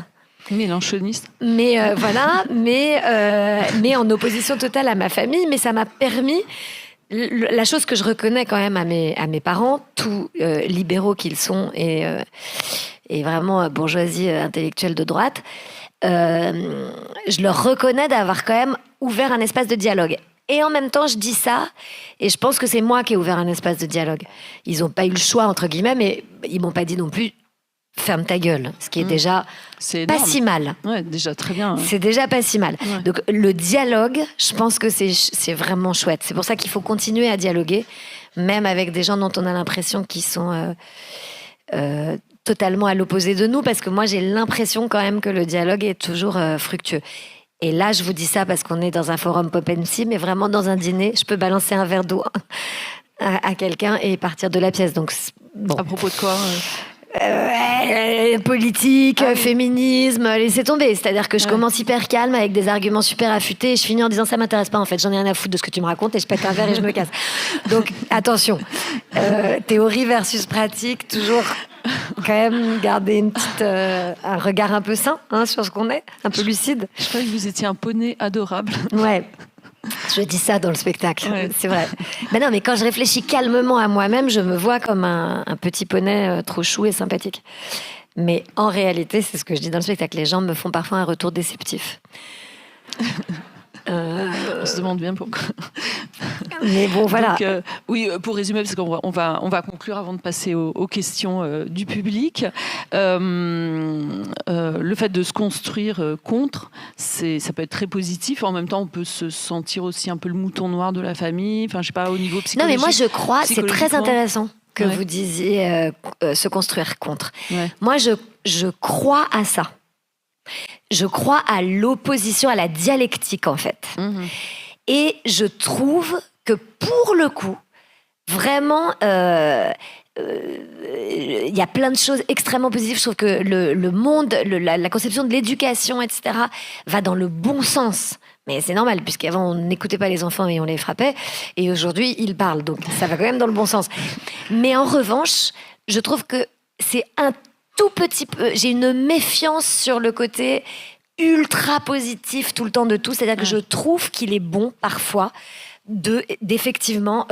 Speaker 1: Mélanchoniste.
Speaker 2: Mais mais en opposition totale à ma famille. Mais ça m'a permis. La chose que je reconnais quand même à mes parents, tout libéraux qu'ils sont, et vraiment bourgeoisie intellectuelle de droite, je leur reconnais d'avoir quand même ouvert un espace de dialogue. Et en même temps, je dis ça, et je pense que c'est moi qui ai ouvert un espace de dialogue. Ils n'ont pas eu le choix, entre guillemets, mais ils m'ont pas dit non plus ferme ta gueule, ce qui est déjà pas si mal.
Speaker 1: Ouais, déjà très bien.
Speaker 2: C'est déjà pas si mal. Ouais. Donc le dialogue, je pense que c'est vraiment chouette. C'est pour ça qu'il faut continuer à dialoguer, même avec des gens dont on a l'impression qu'ils sont totalement à l'opposé de nous, parce que moi j'ai l'impression quand même que le dialogue est toujours fructueux. Et là, je vous dis ça parce qu'on est dans un forum Pop MC, mais vraiment dans un dîner, je peux balancer un verre d'eau à quelqu'un et partir de la pièce. Donc bon.
Speaker 1: À propos de quoi
Speaker 2: politique, féminisme, laissez tomber. C'est-à-dire que je commence hyper calme avec des arguments super affûtés et je finis en disant ça m'intéresse pas en fait, j'en ai rien à foutre de ce que tu me racontes, et je pète un verre et je me casse. Donc attention, théorie versus pratique, toujours quand même garder un regard un peu sain sur ce qu'on est, un peu lucide.
Speaker 1: Je crois que vous étiez un poney adorable.
Speaker 2: Ouais. Je dis ça dans le spectacle,
Speaker 1: ouais.
Speaker 2: C'est vrai. Mais non, mais quand je réfléchis calmement à moi-même, je me vois comme un petit poney trop chou et sympathique. Mais en réalité, c'est ce que je dis dans le spectacle. Les gens me font parfois un retour déceptif.
Speaker 1: On se demande bien pourquoi.
Speaker 2: Mais bon, voilà.
Speaker 1: Donc, oui, pour résumer, parce qu'on va conclure avant de passer aux questions du public. Le fait de se construire contre, ça peut être très positif. En même temps, on peut se sentir aussi un peu le mouton noir de la famille. Enfin, je sais pas, au niveau psychologique.
Speaker 2: Non, mais moi, je crois, c'est très intéressant que
Speaker 1: ouais.
Speaker 2: vous disiez se construire contre.
Speaker 1: Ouais.
Speaker 2: Moi, je crois à ça. Je crois à l'opposition, à la dialectique, en fait.
Speaker 1: Mmh.
Speaker 2: Et je trouve que pour le coup, vraiment, il y a plein de choses extrêmement positives. Je trouve que le monde, la conception de l'éducation, etc., va dans le bon sens. Mais c'est normal, puisqu'avant, on n'écoutait pas les enfants et on les frappait. Et aujourd'hui, ils parlent. Donc, ça va quand même dans le bon sens. Mais en revanche, je trouve que c'est un tout petit peu... J'ai une méfiance sur le côté ultra positif tout le temps de tout. C'est-à-dire que je trouve qu'il est bon, parfois, d'effectivement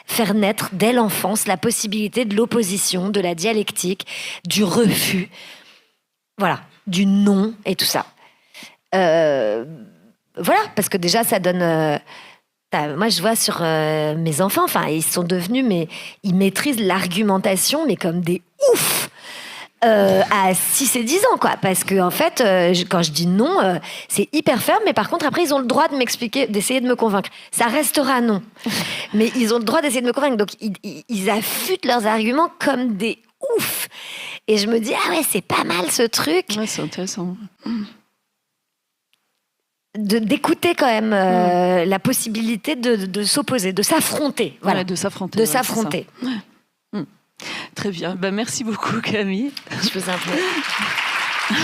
Speaker 2: faire naître dès l'enfance la possibilité de l'opposition, de la dialectique, du refus, voilà, du non et tout ça. Voilà, parce que déjà ça donne... moi je vois sur mes enfants, enfin ils sont devenus, mais ils maîtrisent l'argumentation, mais comme des oufs à 6 et 10 ans, quoi. Parce que, en fait, quand je dis non, c'est hyper ferme, mais par contre, après, ils ont le droit de m'expliquer, d'essayer de me convaincre. Ça restera non. Mais ils ont le droit d'essayer de me convaincre. Donc, ils affûtent leurs arguments comme des oufs. Et je me dis, ah ouais, c'est pas mal ce truc.
Speaker 1: Ouais, c'est intéressant.
Speaker 2: D'écouter quand même la possibilité de s'opposer, de s'affronter. Voilà,
Speaker 1: ouais, de s'affronter.
Speaker 2: De s'affronter.
Speaker 1: Très bien. Merci beaucoup, Camille.
Speaker 2: Je vous en prie.